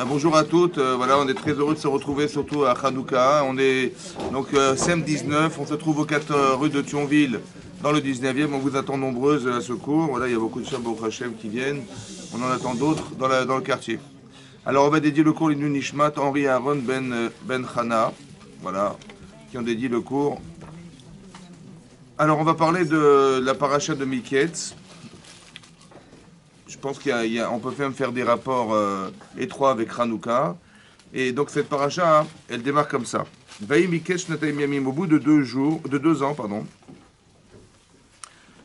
Bonjour à toutes, voilà, on est très heureux de se retrouver, surtout à Hanouka. On est donc SEM 19, on se trouve aux 4 rue de Thionville, dans le 19e. On vous attend nombreuses à ce cours. Voilà, il y a beaucoup de Shabbat Hashem qui viennent. On en attend d'autres dans le quartier. Alors, on va dédier le cours Linu Nishmat, Henri Aaron Ben Chana, voilà, qui ont dédié le cours. Alors, on va parler de la paracha de Miketz. Je pense qu'on peut même faire des rapports étroits avec Hanouka. Et donc cette paracha, elle démarre comme ça. Vaï Mikesh Nataim Yamim, au bout de 2 ans, pardon.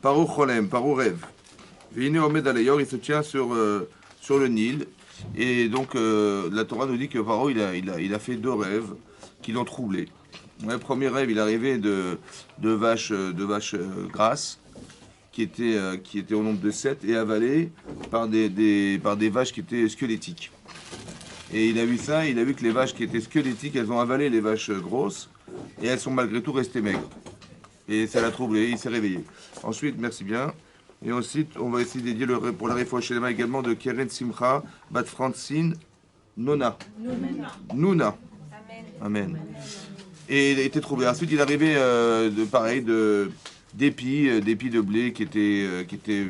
Paro Cholem, Paro rêve. Vine Omed Alayor, il se tient sur le Nil. Et donc la Torah nous dit que Paro, il a fait 2 rêves qui l'ont troublé. Le premier rêve, il est arrivé de vaches grasses qui étaient au nombre de 7 et avalées par des vaches qui étaient squelettiques. Et il a vu ça, il a vu que les vaches qui étaient squelettiques, elles ont avalé les vaches grosses et elles sont malgré tout restées maigres. Et ça l'a troublé, il s'est réveillé. Ensuite, merci bien. Et ensuite, on va essayer de dédier pour la réfoua Shelema également de Keren Simcha, Bat Francine, Nona. Nouna. Amen. Et il a été troublé. Ensuite, il est arrivé d'épis de blé qui étaient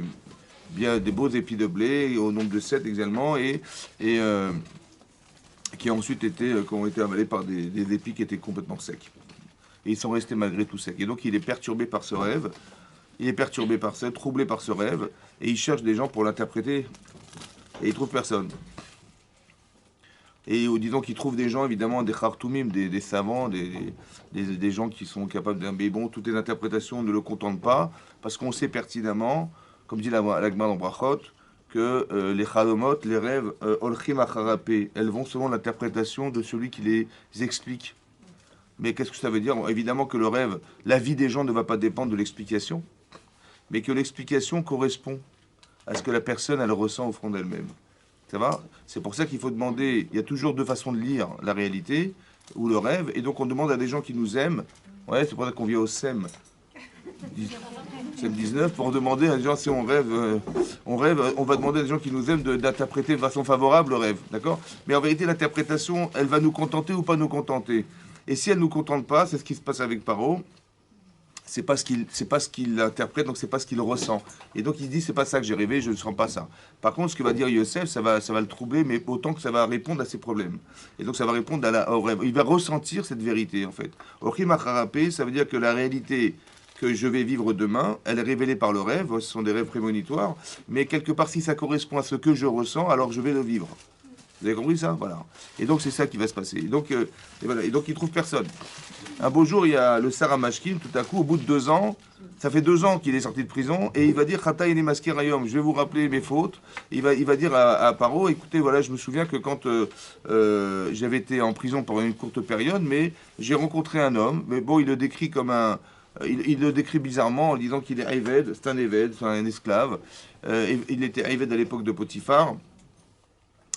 bien des beaux épis de blé au nombre de 7 également et qui ensuite ont été avalés par des épis qui étaient complètement secs. Et ils sont restés malgré tout secs. Et donc il est perturbé par ce rêve, troublé par ce rêve, et il cherche des gens pour l'interpréter, et il trouve personne. Et disons qu'il trouve des gens, évidemment, des khartoumim, des savants, des gens qui sont capables d'un... Mais bon, toutes les interprétations ne le contentent pas, parce qu'on sait pertinemment, comme dit la Gemara dans Brachot, que les chalomot, les rêves, olchim acharapé, elles vont selon l'interprétation de celui qui les explique. Mais qu'est-ce que ça veut dire? Évidemment que le rêve, la vie des gens ne va pas dépendre de l'explication, mais que l'explication correspond à ce que la personne, elle ressent au fond d'elle-même. Ça va? C'est pour ça qu'il faut demander, il y a toujours 2 façons de lire la réalité, ou le rêve, et donc on demande à des gens qui nous aiment, ouais, c'est pour ça qu'on vient au SEM, SEM 19, pour demander à des gens si on rêve, on va demander à des gens qui nous aiment d'interpréter de façon favorable le rêve, d'accord? Mais en vérité, l'interprétation, elle va nous contenter ou pas nous contenter. Et si elle ne nous contente pas, c'est ce qui se passe avec Paro, c'est pas ce qu'il interprète, donc c'est pas ce qu'il ressent. Et donc il se dit c'est pas ça que j'ai rêvé, je ne sens pas ça. Par contre, ce que va dire Yosef, ça va le troubler, mais autant que ça va répondre à ses problèmes. Et donc ça va répondre au rêve. Il va ressentir cette vérité en fait. Ochim acharapé, ça veut dire que la réalité que je vais vivre demain, elle est révélée par le rêve. Ce sont des rêves prémonitoires, mais quelque part si ça correspond à ce que je ressens, alors je vais le vivre. Vous avez compris ça? Voilà. Et donc c'est ça qui va se passer. Et donc il trouve personne. Un beau jour, il y a le Sarah Mashkin, tout à coup, au bout de 2 ans, ça fait 2 ans qu'il est sorti de prison, et il va dire Chata il maskir ayom, je vais vous rappeler mes fautes. Il va dire à Paro, écoutez, voilà, je me souviens que quand j'avais été en prison pendant une courte période, mais j'ai rencontré un homme, mais bon, il le décrit comme il le décrit bizarrement en disant qu'il est Ayved, c'est un Ayved, c'est un esclave. Il était Ayved à l'époque de Potiphar.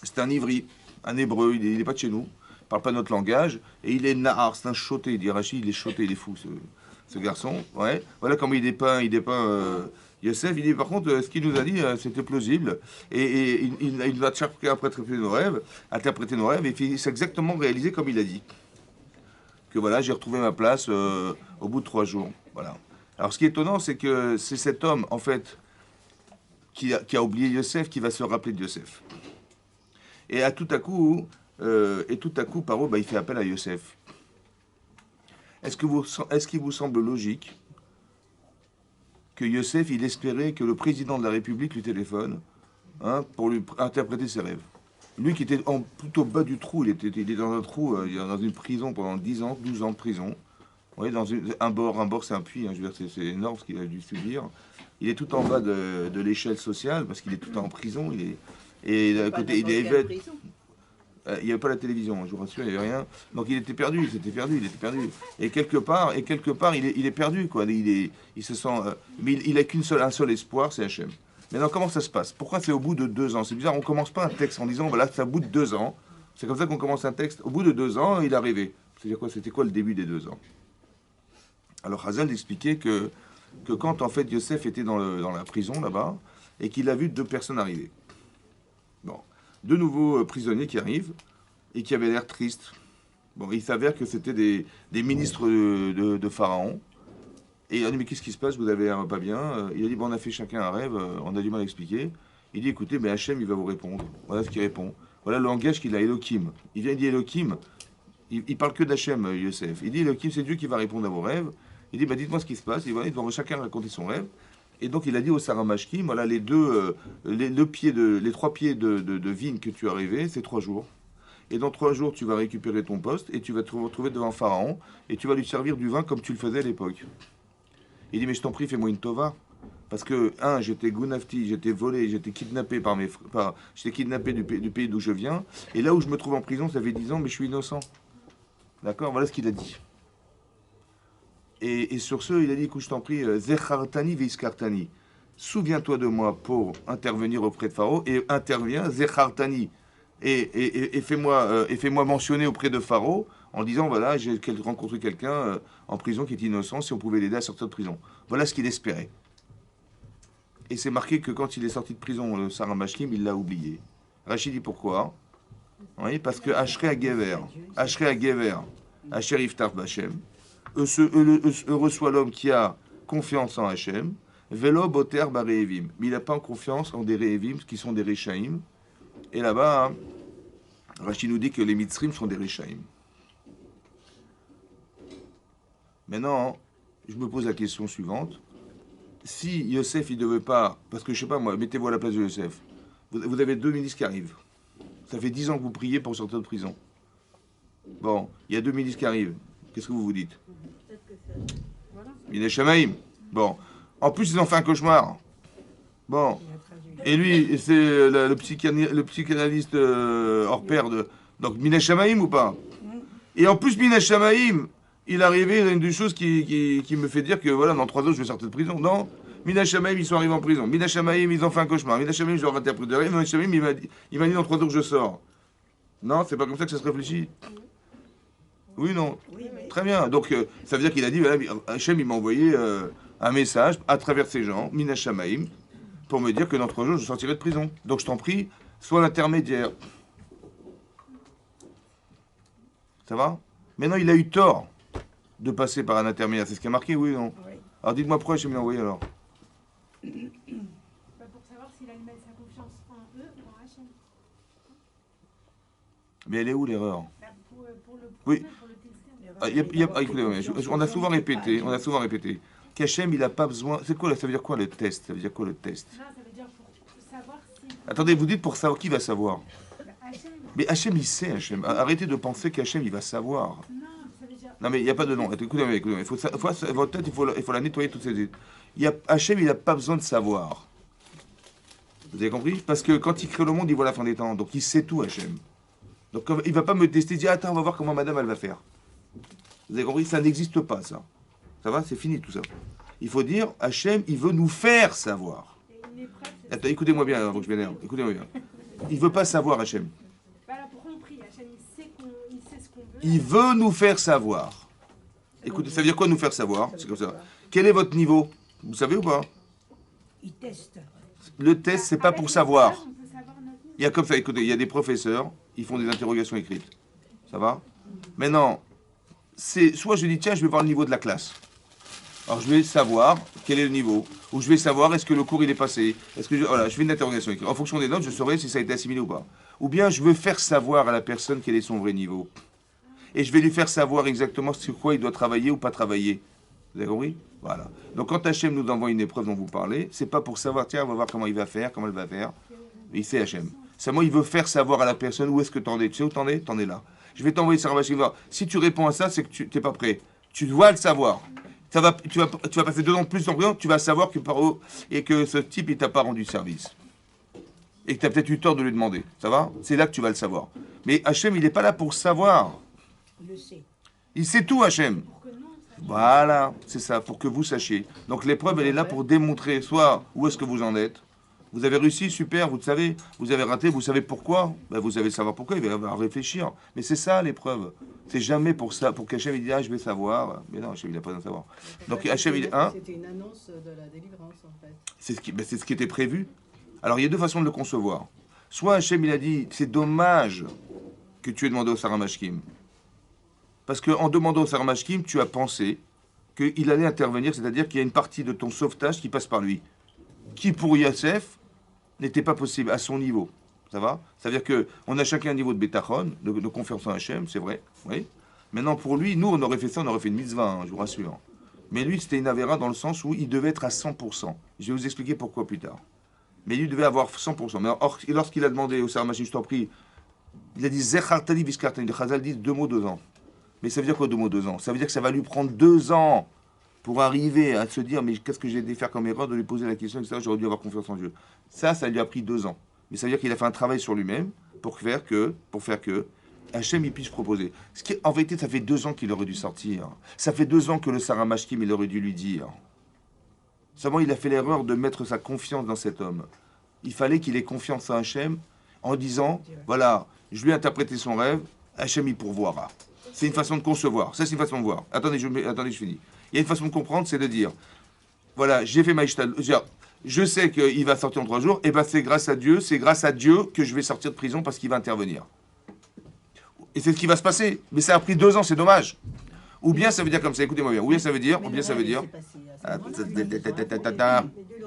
C'est un ivri, un hébreu, il n'est pas de chez nous, il parle pas notre langage, et il est nahar, c'est un choté, il dit Rachid, il est choté, il est fou ce garçon. Ouais. Voilà comment il dépeint Yosef. Il dit par contre, ce qu'il nous a dit, c'était plausible, et il va chercher à interpréter nos rêves, et c'est exactement réalisé comme il a dit. Que voilà, j'ai retrouvé ma place au bout de 3 jours. Voilà. Alors ce qui est étonnant, c'est que c'est cet homme, en fait, qui a oublié Yosef, qui va se rappeler de Yosef. Et tout à coup, Paro, il fait appel à Yosef. Est-ce qu'il vous semble logique que Yosef, il espérait que le président de la République lui téléphone pour lui interpréter ses rêves? Lui qui était plutôt bas du trou, il était dans un trou, dans une prison pendant 10 ans, 12 ans de prison. Vous voyez, dans un bord c'est un puits, je veux dire, c'est énorme ce qu'il a dû subir. Il est tout en bas de l'échelle sociale parce qu'il est tout en prison. Et d'un côté, il est évêque. Il n'y avait pas la télévision, je vous rassure, il n'y avait rien. Donc il était perdu. Et quelque part, il est perdu, quoi. Il se sent. Mais il n'a un seul espoir, c'est Hachem. Maintenant, comment ça se passe? Pourquoi c'est au bout de 2 ans? C'est bizarre, on ne commence pas un texte en disant, voilà, c'est au bout de 2 ans. C'est comme ça qu'on commence un texte. Au bout de 2 ans, il est arrivé. C'est-à-dire quoi? C'était quoi le début des 2 ans? Alors Hazal expliquait que quand en fait Yosef était dans la prison là-bas, et qu'il a vu 2 personnes arriver. Bon. deux nouveaux prisonniers qui arrivent et qui avaient l'air tristes. Bon, il s'avère que c'était des ministres de Pharaon. Et il a dit, mais qu'est-ce qui se passe? Vous avez l'air pas bien. Il a dit, bon, on a fait chacun un rêve, on a du mal à expliquer. Il dit, écoutez, mais Hachem, il va vous répondre. Voilà ce qu'il répond. Voilà le langage qu'il a, Elohim. Il vient, il dit Elohim. Il parle que d'Hachem, Yosef. Il dit, Elohim, c'est Dieu qui va répondre à vos rêves. Il dit, bah, dites-moi ce qui se passe. Il va chacun raconter son rêve. Et donc, il a dit au Saramashkim, voilà, les trois pieds de vigne que tu as rêvé, c'est 3 jours. Et dans 3 jours, tu vas récupérer ton poste et tu vas te retrouver devant Pharaon et tu vas lui servir du vin comme tu le faisais à l'époque. Il dit, mais je t'en prie, fais-moi une tova. Parce que, j'étais gounafti, j'étais volé, j'étais kidnappé j'étais kidnappé du pays d'où je viens. Et là où je me trouve en prison, ça fait 10 ans, mais je suis innocent. D'accord? Voilà ce qu'il a dit. Et sur ce, il a dit, écoute, je t'en prie, Zechartani veiskartani. Souviens-toi de moi pour intervenir auprès de Pharaon et interviens, Zechartani. Et fais-moi mentionner auprès de Pharaon en disant, voilà, j'ai rencontré quelqu'un en prison qui est innocent, si on pouvait l'aider à sortir de prison. Voilà ce qu'il espérait. Et c'est marqué que quand il est sorti de prison, le Saramashkim, il l'a oublié. Rachid dit pourquoi? Oui, parce que Ashrei HaGever, Asher Yiftar B'Hashem, heureux soit l'homme qui a confiance en Hachem, Velo Boter Bareevim. Mais il n'a pas confiance en des Reevim qui sont des Rechaim. Et là-bas, Rachid nous dit que les Mitzrim sont des Rechaim. Maintenant, je me pose la question suivante. Si Yosef, il ne devait pas, parce que je sais pas moi, mettez-vous à la place de Yosef. Vous avez 2 ministres qui arrivent. Ça fait 10 ans que vous priez pour sortir de prison. Bon, il y a 2 ministres qui arrivent. Qu'est-ce que vous vous dites? Miné Shamaïm. Bon. En plus, ils ont fait un cauchemar. Bon. Et lui, c'est le psychanalyste hors pair de. Donc, Miné Shamaïm ou pas? Et en plus, Miné Shamaïm, il est arrivé, il y a une chose qui me fait dire que voilà, dans 3 ans, je vais sortir de prison. Non. Mina Shamaïm, ils sont arrivés en prison. Mina Shamaïm, ils ont fait un cauchemar. Mina Shamaïm, je leur interprète de rêve. Mina Shamaïm, il m'a dit dans 3 jours, je sors. Non, c'est pas comme ça que ça se réfléchit. Oui, non. Oui, oui. Très bien. Donc, ça veut dire qu'il a dit, voilà, Hachem, il m'a envoyé un message à travers ces gens, Mina Shamaïm, pour me dire que dans 3 jours, je sortirai de prison. Donc, je t'en prie, sois l'intermédiaire. Ça va? Maintenant, il a eu tort de passer par un intermédiaire. C'est ce qui a marqué, oui ou non? Oui. Alors, dites-moi pourquoi Hachem l'a envoyé alors? Pour savoir s'il a mis sa confiance en eux ou en Hachem. Mais elle est où l'erreur? Pour le oui. Pour le tester. Écoutez, on a souvent répété qu'Hachem, il n'a pas besoin. C'est quoi? Ça veut dire quoi le test? Ça veut dire quoi le test? Non, ça veut dire pour savoir si. Attendez, vous dites pour savoir qui va savoir? Hachem. Mais Hachem, il sait, Hachem. Arrêtez de penser qu'Hachem, il va savoir. Non, ça veut dire. Non, mais il n'y a pas de nom. Écoutez, votre tête, il faut la nettoyer toutes ces idées. Hachem, il n'a pas besoin de savoir. Vous avez compris? Parce que quand il crée le monde, il voit la fin des temps. Donc il sait tout, Hachem. Donc il ne va pas me tester, dire attends, on va voir comment madame elle va faire. Vous avez compris? Ça n'existe pas, ça. Ça va? C'est fini tout ça. Il faut dire Hachem, il veut nous faire savoir. Attends, écoutez-moi bien avant que je m'énerve. Écoutez-moi bien. Il ne veut pas savoir, Hachem. Voilà pourquoi on prie. Hachem, il sait ce qu'on veut. Il veut nous faire savoir. Écoutez, ça veut dire quoi nous faire savoir? C'est comme ça. Quel est votre niveau? Vous savez ou pas? Il teste. Le test, c'est pas pour savoir. Il y a comme ça, écoutez, il y a des professeurs, ils font des interrogations écrites. Ça va? Maintenant, c'est soit je dis tiens, je vais voir le niveau de la classe. Alors je vais savoir quel est le niveau, ou je vais savoir est-ce que le cours il est passé. Est-ce que voilà, je fais une interrogation écrite. En fonction des notes, je saurai si ça a été assimilé ou pas. Ou bien je veux faire savoir à la personne quel est son vrai niveau. Et je vais lui faire savoir exactement sur quoi il doit travailler ou pas travailler. Vous avez compris? Voilà. Donc quand Hachem nous envoie une épreuve dont vous parlez, c'est pas pour savoir, tiens, on va voir comment il va faire, comment elle va faire. Il sait Hachem. Seulement, il veut faire savoir à la personne où est-ce que t'en es. Tu sais où t'en es? T'en es là. Je vais t'envoyer Sarah Vachiva. Si tu réponds à ça, c'est que tu n'es pas prêt. Tu dois le savoir. Tu vas passer 2 ans de plus en prison, tu vas savoir que et que ce type, il t'a pas rendu service. Et que tu as peut-être eu tort de lui demander. Ça va? C'est là que tu vas le savoir. Mais Hachem, il n'est pas là pour savoir. Il le sait. Il sait tout, Hachem. Voilà, c'est ça, pour que vous sachiez. Donc l'épreuve, elle est là pour démontrer soit où est-ce que vous en êtes. Vous avez réussi, super, vous le savez. Vous avez raté, vous savez pourquoi. Ben, vous allez savoir pourquoi, il va y avoir à réfléchir. Mais c'est ça l'épreuve. C'est jamais pour ça, pour qu'Hachem il dise, ah, je vais savoir. Mais non, Hachem il n'a pas besoin de savoir. Donc Hachem il hein, c'était une annonce de la délivrance en fait. c'est ce qui était prévu. Alors il y a 2 façons de le concevoir. Soit Hachem, il a dit, c'est dommage que tu aies demandé au Saramashkim. Parce qu'en demandant au Saramashkim, tu as pensé qu'il allait intervenir, c'est-à-dire qu'il y a une partie de ton sauvetage qui passe par lui. Qui pour Yosef n'était pas possible à son niveau. Ça va? Ça veut dire qu'on a chacun un niveau de bétachon, de confiance en Hachem, c'est vrai. Oui. Maintenant, pour lui, nous, on aurait fait ça, on aurait fait une mitzvah, hein, je vous rassure. Mais lui, c'était une avéra dans le sens où il devait être à 100%. Je vais vous expliquer pourquoi plus tard. Mais lui devait avoir 100%. Mais lorsqu'il a demandé au Saramashim, je t'en prie, il a dit Zechartani Viskartani. Le Chazal dit 2 mots, 2 ans. Mais ça veut dire quoi 2 mots, 2 ans? Ça veut dire que ça va lui prendre 2 ans pour arriver à se dire mais qu'est-ce que j'ai dû faire comme erreur, de lui poser la question, etc. J'aurais dû avoir confiance en Dieu. Ça lui a pris 2 ans. Mais ça veut dire qu'il a fait un travail sur lui-même pour faire que Hachem il puisse proposer. En vérité, ça fait 2 ans qu'il aurait dû sortir. Ça fait 2 ans que le Saramashkim il aurait dû lui dire. Seulement, il a fait l'erreur de mettre sa confiance dans cet homme. Il fallait qu'il ait confiance en Hachem en disant, voilà, je lui ai interprété son rêve, Hachem il pourvoira. C'est une façon de concevoir. Ça, c'est une façon de voir. Attendez, je finis. Il y a une façon de comprendre, c'est de dire, voilà, j'ai fait ma ishtal. Je sais qu'il va sortir en 3 jours, et bien c'est grâce à Dieu que je vais sortir de prison parce qu'il va intervenir. Et c'est ce qui va se passer. Mais ça a pris 2 ans, c'est dommage. Ou bien ça veut dire comme ça, écoutez-moi bien. Ou bien ça veut dire. 2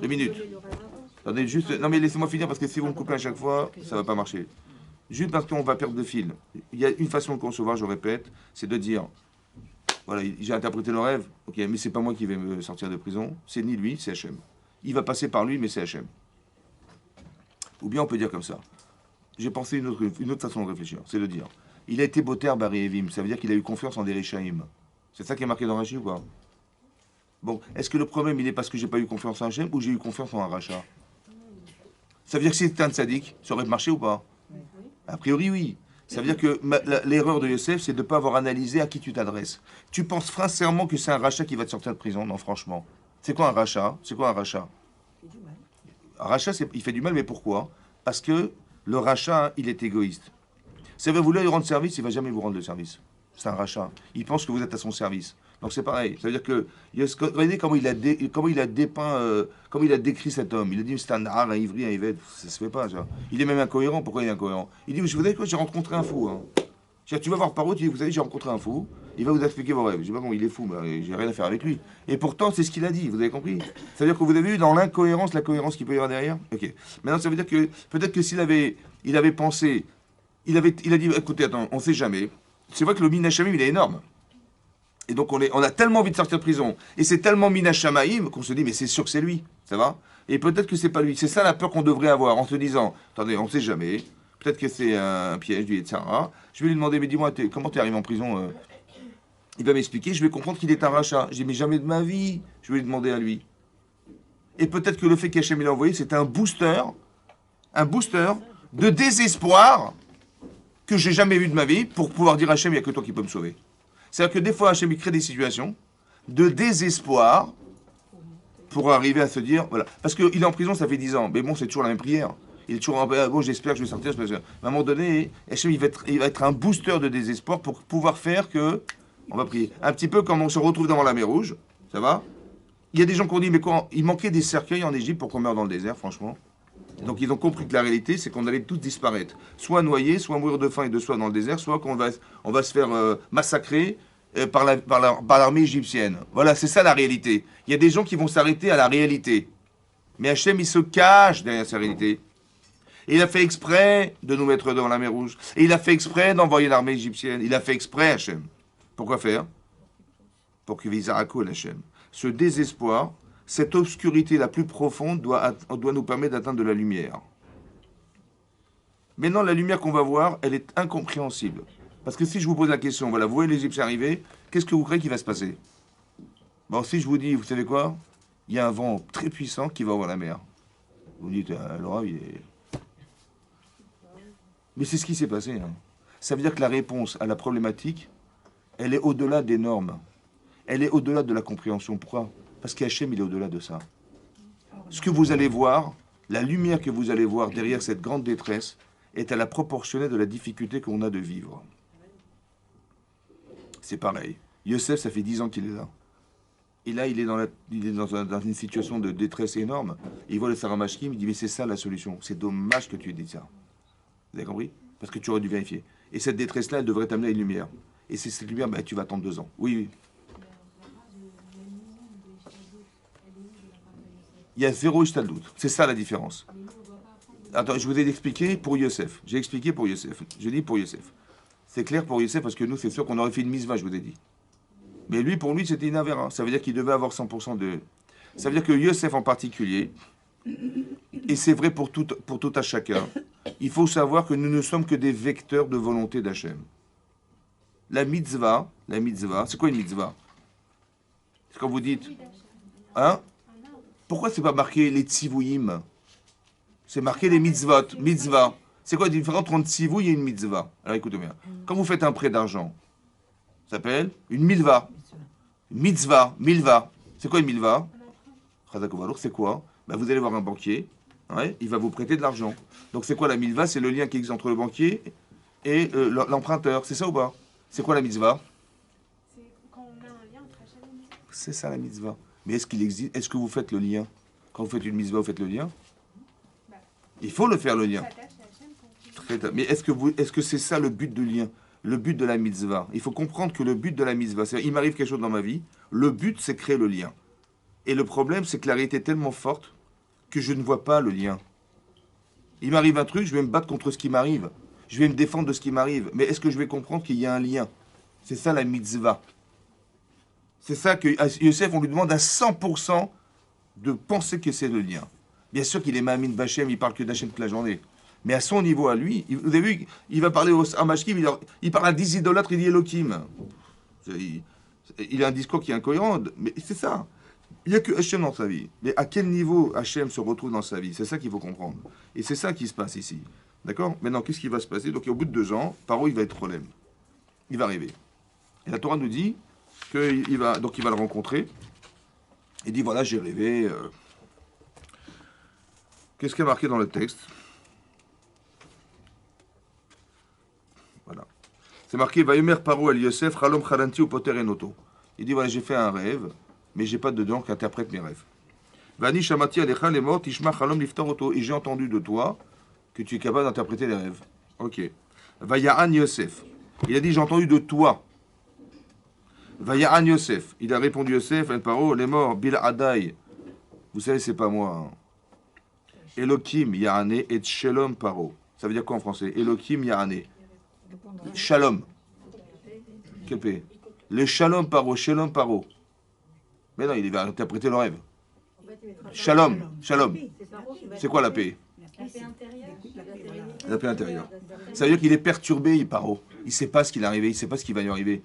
minutes. Attendez, juste. Non, mais laissez-moi finir parce que si vous me coupez à chaque fois, ça ne va pas marcher. Juste parce qu'on va perdre de fil. Il y a une façon de concevoir, je répète, c'est de dire voilà, j'ai interprété le rêve, ok, mais c'est pas moi qui vais me sortir de prison, c'est ni lui, c'est Hachem. Il va passer par lui, mais c'est Hachem. Ou bien on peut dire comme ça. J'ai pensé une autre façon de réfléchir, c'est de dire il a été boter Bari Evim, ça veut dire qu'il a eu confiance en des Réchaïm. C'est ça qui est marqué dans Rashi ou quoi? Bon, est-ce que le problème il est parce que j'ai pas eu confiance en Hachem ou j'ai eu confiance en un rachat? Ça veut dire que si c'était un tzaddik, ça aurait marché ou pas? A priori, oui. Ça veut dire que l'erreur de Yosef, c'est de ne pas avoir analysé à qui tu t'adresses. Tu penses sincèrement que c'est un rachat qui va te sortir de prison? Non, franchement. C'est quoi un rachat? C'est quoi un rachat? Un rachat, il fait du mal, mais pourquoi? Parce que le rachat, il est égoïste. Ça veut vouloir lui rendre service, il ne va jamais vous rendre le service. C'est un rachat. Il pense que vous êtes à son service. Donc c'est pareil. Ça veut dire que regardez comment il a dépeint, comment il a décrit cet homme. Il a dit c'est un art, un ivri, un ivette. Ça se fait pas. Ça. Il est même incohérent. Pourquoi il est incohérent? Il dit vous savez quoi, j'ai rencontré un fou. Hein. Tu vas voir par où, tu dis vous savez j'ai rencontré un fou. Il va vous expliquer vos rêves. Je sais pas comment il est fou, mais j'ai rien à faire avec lui. Et pourtant c'est ce qu'il a dit. Vous avez compris? Ça veut dire que vous avez vu dans l'incohérence la cohérence qu'il peut y avoir derrière. Ok. Maintenant ça veut dire que peut-être que il avait pensé, il a dit écoutez attends, on sait jamais. C'est vrai que le Minachamim il est énorme. Et donc on a tellement envie de sortir de prison, et c'est tellement Minachamaïm qu'on se dit mais c'est sûr que c'est lui, ça va? Et peut-être que c'est pas lui. C'est ça la peur qu'on devrait avoir en se disant attendez, on ne sait jamais. Peut-être que c'est un piège du Yetzirah. Je vais lui demander mais dis-moi comment tu es arrivé en prison? Il va m'expliquer. Je vais comprendre qu'il est un rachat. Je dis mais jamais de ma vie. Je vais lui demander à lui. Et peut-être que le fait qu'Hachem l'a envoyé, c'est un booster de désespoir que j'ai jamais vu de ma vie pour pouvoir dire à Hachem il n'y a que toi qui peux me sauver. C'est-à-dire que des fois, Hachem il crée des situations de désespoir pour arriver à se dire, voilà. Parce qu'il est en prison, ça fait 10 ans. Mais bon, c'est toujours la même prière. Il est toujours en bon, j'espère que je vais sortir. À un moment donné, Hachem il va être un booster de désespoir pour pouvoir faire que, on va prier. Un petit peu comme on se retrouve devant la mer Rouge, ça va? Il y a des gens qui ont dit, mais quoi, il manquait des cercueils en Égypte pour qu'on meure dans le désert, franchement. Donc ils ont compris que la réalité, c'est qu'on allait tous disparaître. Soit noyés, soit mourir de faim et de soif dans le désert, soit qu'on va se faire massacrer par l'armée égyptienne. Voilà, c'est ça la réalité. Il y a des gens qui vont s'arrêter à la réalité. Mais Hachem, il se cache derrière sa réalité. Et il a fait exprès de nous mettre devant la mer Rouge. Et il a fait exprès d'envoyer l'armée égyptienne. Il a fait exprès, Hachem. Pourquoi faire? Pour que Vizarako, Hachem. Ce désespoir, cette obscurité la plus profonde doit nous permettre d'atteindre de la lumière. Maintenant, la lumière qu'on va voir, elle est incompréhensible. Parce que si je vous pose la question, voilà, vous voyez l'Égyptien arriver, qu'est-ce que vous croyez qu'il va se passer? Bon, si je vous dis, vous savez quoi? Il y a un vent très puissant qui va ouvrir la mer. Vous dites, Laura, il est... Mais c'est ce qui s'est passé. Hein. Ça veut dire que la réponse à la problématique, elle est au-delà des normes. Elle est au-delà de la compréhension. Pourquoi? Parce qu'Hachem, il est au-delà de ça. Ce que vous allez voir, la lumière que vous allez voir derrière cette grande détresse, est à la proportionnelle de la difficulté qu'on a de vivre. C'est pareil. Yosef, ça fait 10 ans qu'il est là. Et là, il est dans une situation de détresse énorme. Il voit le Saramashkim, il dit, mais c'est ça la solution. C'est dommage que tu aies dit ça. Vous avez compris? Parce que tu aurais dû vérifier. Et cette détresse-là, elle devrait t'amener à une lumière. Et c'est cette lumière, ben, tu vas attendre 2 ans. Oui, oui. Il y a zéro ishtaldout. C'est ça la différence. Attends, je vous ai expliqué pour Yosef. J'ai expliqué pour Yosef. J'ai dit pour Yosef. C'est clair pour Yosef parce que nous, c'est sûr qu'on aurait fait une misva, je vous ai dit. Mais lui, pour lui, c'était une avéra. Ça veut dire qu'il devait avoir 100% de... Ça veut dire que Yosef en particulier, et c'est vrai pour tout à chacun, il faut savoir que nous ne sommes que des vecteurs de volonté d'Hachem. La mitzvah, c'est quoi une mitzvah? C'est quand vous dites... Hein? Pourquoi c'est pas marqué les tzivouim? C'est marqué les mitzvot, mitzvah. C'est quoi la différence entre un tzivouï et une mitzvah? Alors écoutez bien. Quand vous faites un prêt d'argent, ça s'appelle une milva. Mitzvah, milva. C'est quoi une milva? C'est quoi? Ben, vous allez voir un banquier, ouais, il va vous prêter de l'argent. Donc c'est quoi la milva? C'est le lien qui existe entre le banquier et l'emprunteur. C'est ça ou pas? C'est quoi la mitzvah? C'est quand on a un lien entre Hachem et nous. C'est ça la mitzvah. Mais est-ce qu'il existe? Est-ce que vous faites le lien? Quand vous faites une mitzvah, vous faites le lien? Il faut le faire le lien. Mais est-ce que c'est ça le but du lien? Le but de la mitzvah? Il faut comprendre que le but de la mitzvah, c'est il m'arrive quelque chose dans ma vie, le but c'est créer le lien. Et le problème c'est que la réalité est tellement forte que je ne vois pas le lien. Il m'arrive un truc, je vais me battre contre ce qui m'arrive. Je vais me défendre de ce qui m'arrive. Mais est-ce que je vais comprendre qu'il y a un lien? C'est ça la mitzvah. C'est ça que Yosef, on lui demande à 100% de penser que c'est le lien. Bien sûr qu'il est Mamin Bachem, il parle que d'Hachem toute la journée. Mais à son niveau, à lui, vous avez vu, il va parler à Mashkim, il parle à 10 idolâtres, il dit Elohim. Il a un discours qui est incohérent, mais c'est ça. Il n'y a que Hachem dans sa vie. Mais à quel niveau Hachem se retrouve dans sa vie? C'est ça qu'il faut comprendre. Et c'est ça qui se passe ici. D'accord? Maintenant, qu'est-ce qui va se passer? Donc, au bout de 2 ans, Paro, il va être problème. Il va arriver. Et la Torah nous dit qu'il va le rencontrer. Il dit, voilà, j'ai rêvé. Qu'est-ce qui est marqué dans le texte? Voilà. C'est marqué, Vayomer Paro el Yosef, Chalom Chalanti ou Poter Enoto. Il dit, voilà, j'ai fait un rêve, mais j'ai pas de don qui interprète mes rêves. Vani Shamati Alecha Lemot, Ishma Chalom Liftar Oto. Et j'ai entendu de toi que tu es capable d'interpréter les rêves. Ok. Vaya'an Yosef. Il a dit, j'ai entendu de toi. Vaya'an Yosef. Il a répondu Yosef, El Paro, les morts, Bil Adai. Vous savez, c'est pas moi. Hein. Elohim Ya'ane et Shalom Paro. Ça veut dire quoi en français? Elohim Ya'ane. Shalom. Quel paix? Le Shalom Paro. Mais non, il va interpréter le rêve. Shalom. C'est quoi la paix? La paix intérieure. Ça veut dire qu'il est perturbé, il Paro. Il ne sait pas ce qui est arrivé, il ne sait pas ce qui va lui arriver.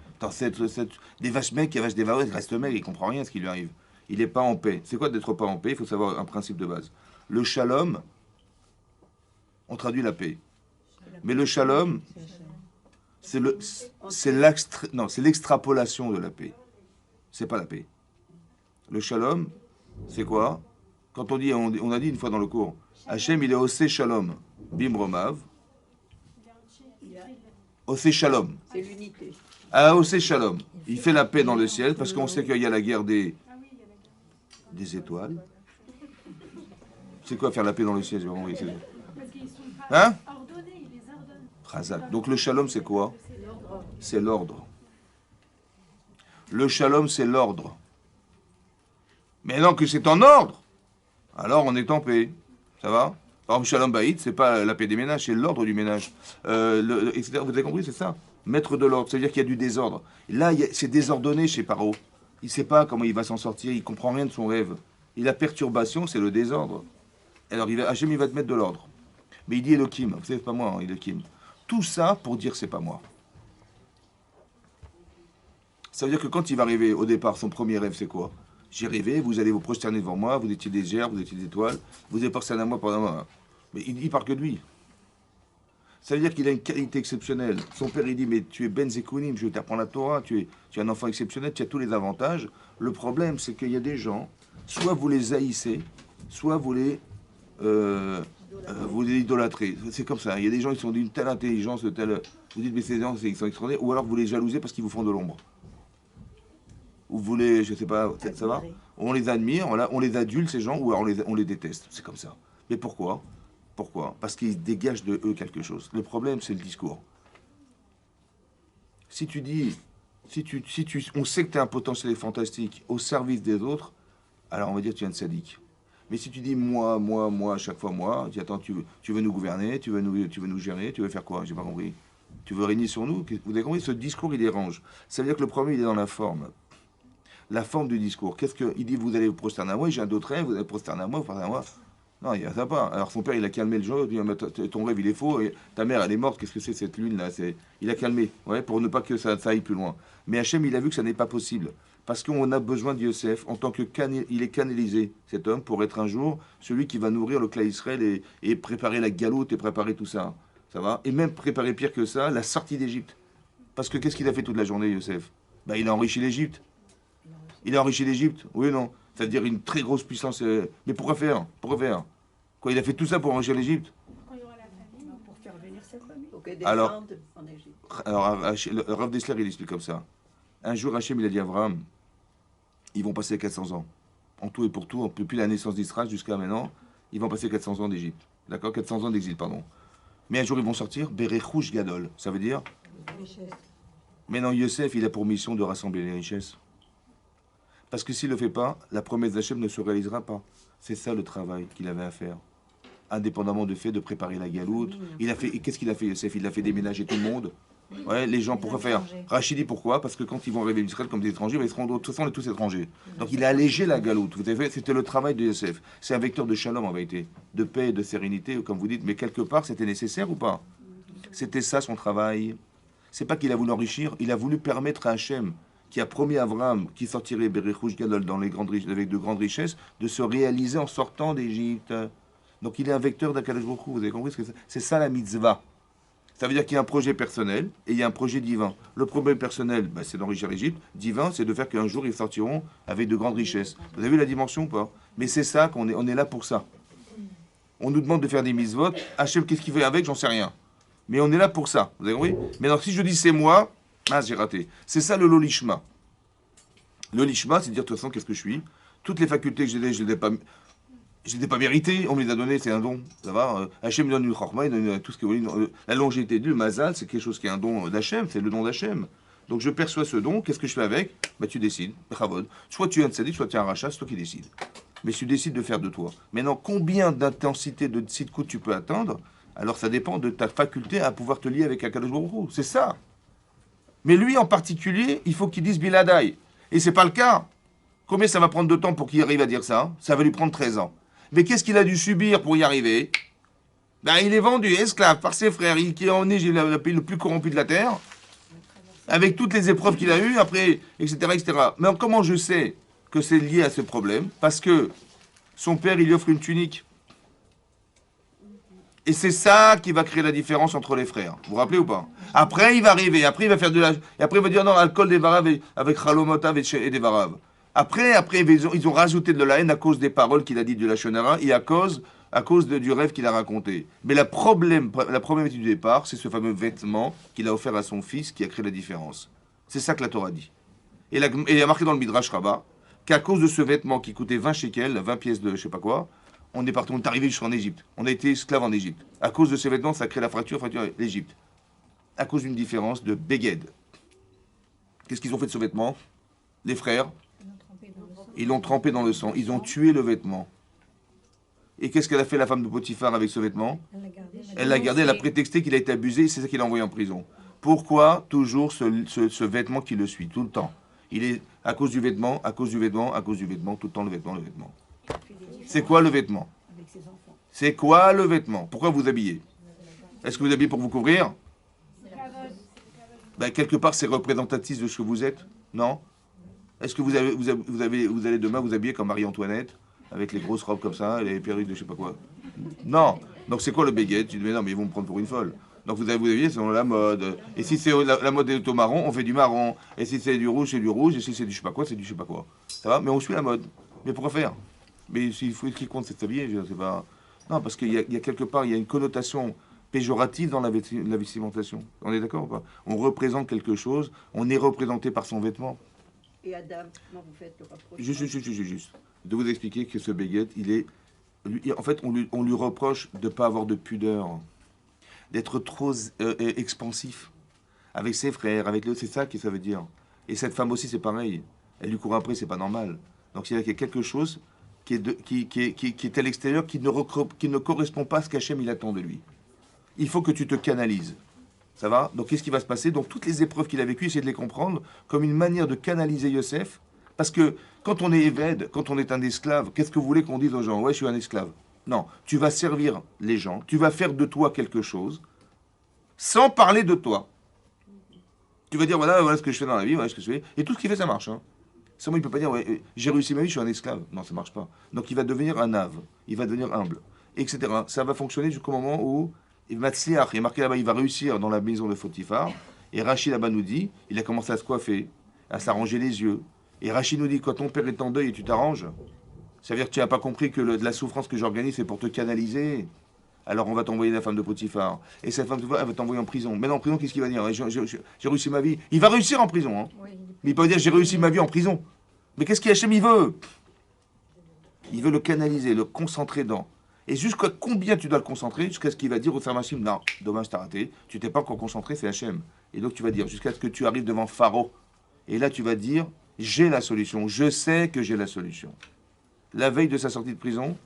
Des vaches mecs qui vaches des vaches, il reste mec, il ne comprend rien à ce qui lui arrive. Il n'est pas en paix. C'est quoi d'être pas en paix? Il faut savoir un principe de base. Le Shalom, on traduit la paix. Mais le Shalom, c'est l'extrapolation de la paix. C'est pas la paix. Le Shalom, c'est quoi? Quand on a dit une fois dans le cours, Hachem, il est Osé Shalom, Bim Romav. Osé Shalom. C'est l'unité. Ah, Osé Shalom. Il fait la paix dans le ciel parce qu'on sait qu'il y a la guerre des étoiles. C'est quoi faire la paix dans le ciel? Parce qu'ils sont pas ordonnés, ils les ordonnent. Chazak. Donc le Shalom, c'est quoi? C'est l'ordre. Le Shalom, c'est l'ordre. Mais non, que c'est en ordre, alors on est en paix. Ça va? Par exemple, Shalom Baït, c'est pas la paix des ménages, c'est l'ordre du ménage. Etc. Vous avez compris, c'est ça? Mettre de l'ordre, ça veut dire qu'il y a du désordre. Et là, c'est désordonné chez Paro. Il ne sait pas comment il va s'en sortir, il ne comprend rien de son rêve. Et la perturbation, c'est le désordre. Alors, Hachem, il va te mettre de l'ordre. Mais il dit Elohim, vous savez, c'est pas moi, hein, Elohim. Tout ça pour dire c'est pas moi. Ça veut dire que quand il va rêver, au départ, son premier rêve, c'est quoi? J'ai rêvé, vous allez vous prosterner devant moi, vous étiez des gerbes, vous étiez des étoiles, vous allez prosterner à moi pendant un mois. Mais il parle que de lui. Ça veut dire qu'il a une qualité exceptionnelle. Son père, il dit, mais tu es Ben Zekounim, je vais t'apprendre la Torah, tu es un enfant exceptionnel, tu as tous les avantages. Le problème, c'est qu'il y a des gens, soit vous les haïssez, soit vous les idolâtrez. C'est comme ça. Il y a des gens qui sont d'une telle intelligence, de telle... Vous dites, mais ces gens, ils sont extraordinaires, ou alors vous les jalousez parce qu'ils vous font de l'ombre. Ou vous voulez, je sais pas, ça va? On les admire, on les adule ces gens, ou alors on les déteste. C'est comme ça. Mais pourquoi? Pourquoi? Parce qu'ils dégagent de eux quelque chose. Le problème, c'est le discours. Si tu dis, on sait que tu as un potentiel fantastique au service des autres, alors on va dire que tu es un sadique. Mais si tu dis moi, à chaque fois moi, tu dis attends, tu veux nous gouverner, tu veux nous gérer, tu veux faire quoi? J'ai pas compris. Tu veux régner sur nous? Vous avez compris? Ce discours, il dérange. Ça veut dire que le problème, il est dans la forme. La forme du discours. Qu'est-ce qu'il dit? Vous allez vous prosterner à moi, j'ai un d'autres rêves, vous allez prosterner à moi, vous prosterner à moi. Non, il n'y a ça pas. Alors son père, il a calmé le jeu, il dit, mais ton rêve, il est faux, et ta mère, elle est morte, qu'est-ce que c'est cette lune-là? Il a calmé, ouais, pour ne pas que ça aille plus loin. Mais Hachem, il a vu que ça n'est pas possible. Parce qu'on a besoin de Yosef, en tant que il est canalisé, cet homme, pour être un jour celui qui va nourrir le clan Israël et préparer la galoute et préparer tout ça. Ça va? Et même préparer pire que ça, la sortie d'Égypte. Parce que qu'est-ce qu'il a fait toute la journée, Yosef? Ben, il a enrichi l'Égypte. Il a enrichi l'Égypte, oui ou non? C'est-à-dire une très grosse puissance. Mais pourquoi faire? Pourquoi faire? Quoi, il a fait tout ça pour enrichir l'Égypte? Quand il y aura la famine. Pour faire venir sa famille. Pour que Alors- descende en Égypte. Alors, le Rav Dessler, il explique comme ça. Un jour, Hachem, il a dit à Abraham, ils vont passer 400 ans. En tout et pour tout, depuis la naissance d'Israël jusqu'à maintenant, ils vont passer 400 ans d'Égypte. D'accord? 400 ans d'exil, pardon. Mais un jour, ils vont sortir, Berechouch Gadol. Ça veut dire? Richesse. Mais non, Yosef, il a pour mission de rassembler les richesses. Parce que s'il ne le fait pas, la promesse d'Hachem ne se réalisera pas. C'est ça le travail qu'il avait à faire. Indépendamment du fait de préparer la galoute. Il a fait, et qu'est-ce qu'il a fait, Yosef? Il a fait déménager tout le monde. Ouais, les gens, pourquoi faire? Rachidi, pourquoi? Parce que quand ils vont arriver en Israël comme des étrangers, ils seront de toute façon, on est tous étrangers. Donc il a allégé la galoute. Vous avez, c'était le travail de Yosef. C'est un vecteur de shalom en vérité, de paix et de sérénité, comme vous dites. Mais quelque part, c'était nécessaire ou pas? C'était ça son travail. C'est pas qu'il a voulu enrichir, il a voulu permettre à Hachem, qui a promis à Abraham, qui sortirait Berechouch Gadol dans avec de grandes richesses, de se réaliser en sortant d'Égypte. Donc il est un vecteur d'Akadosh Baruch Hu. Vous avez compris ce que c'est ça la mitzvah. Ça veut dire qu'il y a un projet personnel et il y a un projet divin. Le projet personnel, ben, c'est d'enrichir l'Égypte. Divin, c'est de faire qu'un jour ils sortiront avec de grandes richesses. Vous avez vu la dimension ou pas? Mais c'est ça on est là pour ça. On nous demande de faire des mitzvot. Hachem, qu'est-ce qu'il fait avec? J'en sais rien. Mais on est là pour ça. Vous avez compris? Mais alors si je dis c'est moi, ah, j'ai raté. C'est ça le lolishma. Le lishma, c'est de dire de toute façon qu'est-ce que je suis. Toutes les facultés que j'ai, je ne les ai pas méritées. On me les a données, c'est un don. Ça va? Hachem me donne une chorma, il donne tout ce que vous voulez. La longévité, le mazal, c'est quelque chose qui est un don d'Hachem, c'est le don d'Hachem. Donc je perçois ce don, qu'est-ce que je fais avec? Bah tu décides. Soit tu es un tzaddik, soit tu es un rachat, c'est toi qui décides. Mais tu décides de faire de toi. Maintenant, combien d'intensité de tzidkout tu peux atteindre? Alors ça dépend de ta faculté à pouvoir te lier avec Akadosh Baruch Hu. C'est ça. Mais lui en particulier, il faut qu'il dise Biladai. Et c'est pas le cas. Combien ça va prendre de temps pour qu'il arrive à dire ça? Ça va lui prendre 13 ans. Mais qu'est-ce qu'il a dû subir pour y arriver? Ben, il est vendu esclave par ses frères, qui est en Égypte, le pays le plus corrompu de la terre, avec toutes les épreuves qu'il a eues, après, etc., etc. Mais comment je sais que c'est lié à ce problème? Parce que son père, il lui offre une tunique. Et c'est ça qui va créer la différence entre les frères. Vous vous rappelez ou pas? Après, il va arriver. Après, il va faire de la... Et après, il va dire non, alcool des varaves avec Chalomotav et des varaves. Après, ils ont rajouté de la haine à cause des paroles qu'il a dites de la Shonara et à cause du rêve qu'il a raconté. Mais la problématique du départ, c'est ce fameux vêtement qu'il a offert à son fils qui a créé la différence. C'est ça que la Torah dit. Et il y a marqué dans le Midrash Rabbah qu'à cause de ce vêtement qui coûtait 20 shekels, 20 pièces de je sais pas quoi, on est arrivé jusqu'en Égypte. On a été esclave en Égypte. À cause de ces vêtements, ça crée la fracture l'Égypte. À cause d'une différence de Beged. Qu'est-ce qu'ils ont fait de ce vêtement? Les frères, ils l'ont trempé dans le sang. Ils ont tué le vêtement. Et qu'est-ce qu'elle a fait la femme de Potiphar avec ce vêtement? Elle l'a gardé, elle a prétexté qu'il a été abusé, c'est ça qu'il a envoyé en prison. Pourquoi toujours ce vêtement qui le suit, tout le temps? Il est à cause du vêtement, à cause du vêtement, à cause du vêtement, tout le temps le vêtement, le vêtement. C'est quoi le vêtement? Avec ses enfants. C'est quoi le vêtement? Pourquoi vous habillez? Est-ce que vous habillez pour vous couvrir? Ben, quelque part, c'est représentatif de ce que vous êtes, non? Est-ce que vous allez demain vous habiller comme Marie-Antoinette, avec les grosses robes comme ça, les perruques de je sais pas quoi? Non. Donc c'est quoi le béguet? Tu dis mais non, mais ils vont me prendre pour une folle. Donc vous habillez selon la mode. Et si c'est la mode est au marron, on fait du marron. Et si c'est du rouge, c'est du rouge. Et si c'est du je sais pas quoi, c'est du je sais pas quoi. Ça va? Mais on suit la mode. Mais pourquoi faire? Mais s'il faut ce qui compte, c'est de s'habiller. Je sais pas. Non, parce qu'il y a quelque part, il y a une connotation péjorative dans la vestimentation. On est d'accord ou pas? On représente quelque chose. On est représenté par son vêtement. Et Adam, comment vous faites le rapprochement? Juste. De vous expliquer que ce béguet, il est En fait, on lui reproche de ne pas avoir de pudeur, d'être trop expansif avec ses frères, avec le, c'est ça que ça veut dire. Et cette femme aussi, c'est pareil. Elle lui court après, c'est pas normal. Donc il y a quelque chose qui est à l'extérieur, qui ne correspond pas à ce qu'Hachem il attend de lui. Il faut que tu te canalises. Ça va? Donc qu'est-ce qui va se passer? Donc toutes les épreuves qu'il a vécues, essayer de les comprendre comme une manière de canaliser Yosef. Parce que quand on est évêque, quand on est un esclave, qu'est-ce que vous voulez qu'on dise aux gens? Ouais, je suis un esclave. Non, tu vas servir les gens, tu vas faire de toi quelque chose, sans parler de toi. Tu vas dire, voilà ce que je fais dans la vie, voilà ce que je fais. Et tout ce qu'il fait, ça marche. Hein. Seulement, il ne peut pas dire, ouais, j'ai réussi ma vie, je suis un esclave. Non, ça ne marche pas. Donc il va devenir un ave, il va devenir humble, etc. Ça va fonctionner jusqu'au moment où il va il est marqué là-bas, il va réussir dans la maison de Potiphar. Et Rachid là-bas nous dit, il a commencé à se coiffer, à s'arranger les yeux. Et Rachid nous dit, quand ton père est en deuil et tu t'arranges, ça veut dire que tu n'as pas compris que de la souffrance que j'organise, c'est pour te canaliser. Alors on va t'envoyer la femme de Potiphar. Et cette femme de Potiphar, elle va t'envoyer en prison. Mais en prison, qu'est-ce qu'il va dire? J'ai réussi ma vie. Il va réussir en prison. Hein. Oui, Mais il peut dire, j'ai réussi ma vie en prison. Mais qu'est-ce qu'Hachem il veut? Il veut le canaliser, le concentrer dans. Et jusqu'à combien tu dois le concentrer? Jusqu'à ce qu'il va dire au Pharmacien, non, dommage, t'as raté. Tu t'es pas encore concentré, c'est Hachem. Et donc tu vas dire, jusqu'à ce que tu arrives devant Pharaon. Et là tu vas dire, j'ai la solution. Je sais que j'ai la solution. La veille de sa sortie de prison,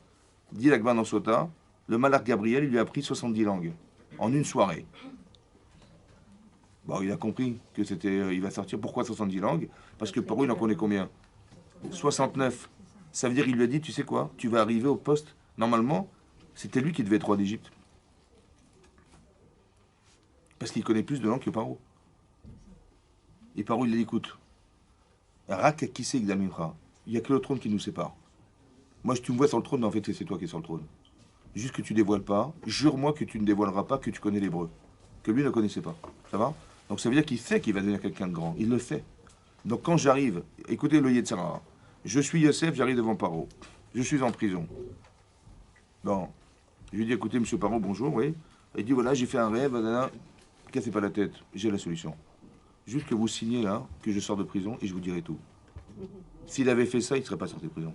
dit l'Akbar dans Sota, le malach Gabriel, il lui a appris 70 langues. En une soirée. Bon, il a compris que c'était, il va sortir. Pourquoi 70 langues? Parce que pour eux, il en connaît combien? 69. Ça veut dire qu'il lui a dit, tu sais quoi? Tu vas arriver au poste. Normalement, c'était lui qui devait être roi d'Égypte. Parce qu'il connaît plus de langues que Paro. Et Paro, il a dit, écoute, Rak qui c'est Examimra. Il n'y a que le trône qui nous sépare. Moi, tu me vois sur le trône, mais en fait, c'est toi qui es sur le trône. Juste que tu dévoiles pas. Jure-moi que tu ne dévoileras pas que tu connais l'hébreu. Que lui ne connaissait pas. Ça va? Donc ça veut dire qu'il sait qu'il va devenir quelqu'un de grand. Il le sait. Donc quand j'arrive, écoutez le Yetzirah. Je suis Yosef, j'arrive devant Paro. Je suis en prison. Bon. Je lui dis, écoutez, monsieur Paro, bonjour, oui. Il dit, voilà, j'ai fait un rêve, cassez pas la tête, j'ai la solution. Juste que vous signez là, que je sors de prison, et je vous dirai tout. S'il avait fait ça, il ne serait pas sorti de prison.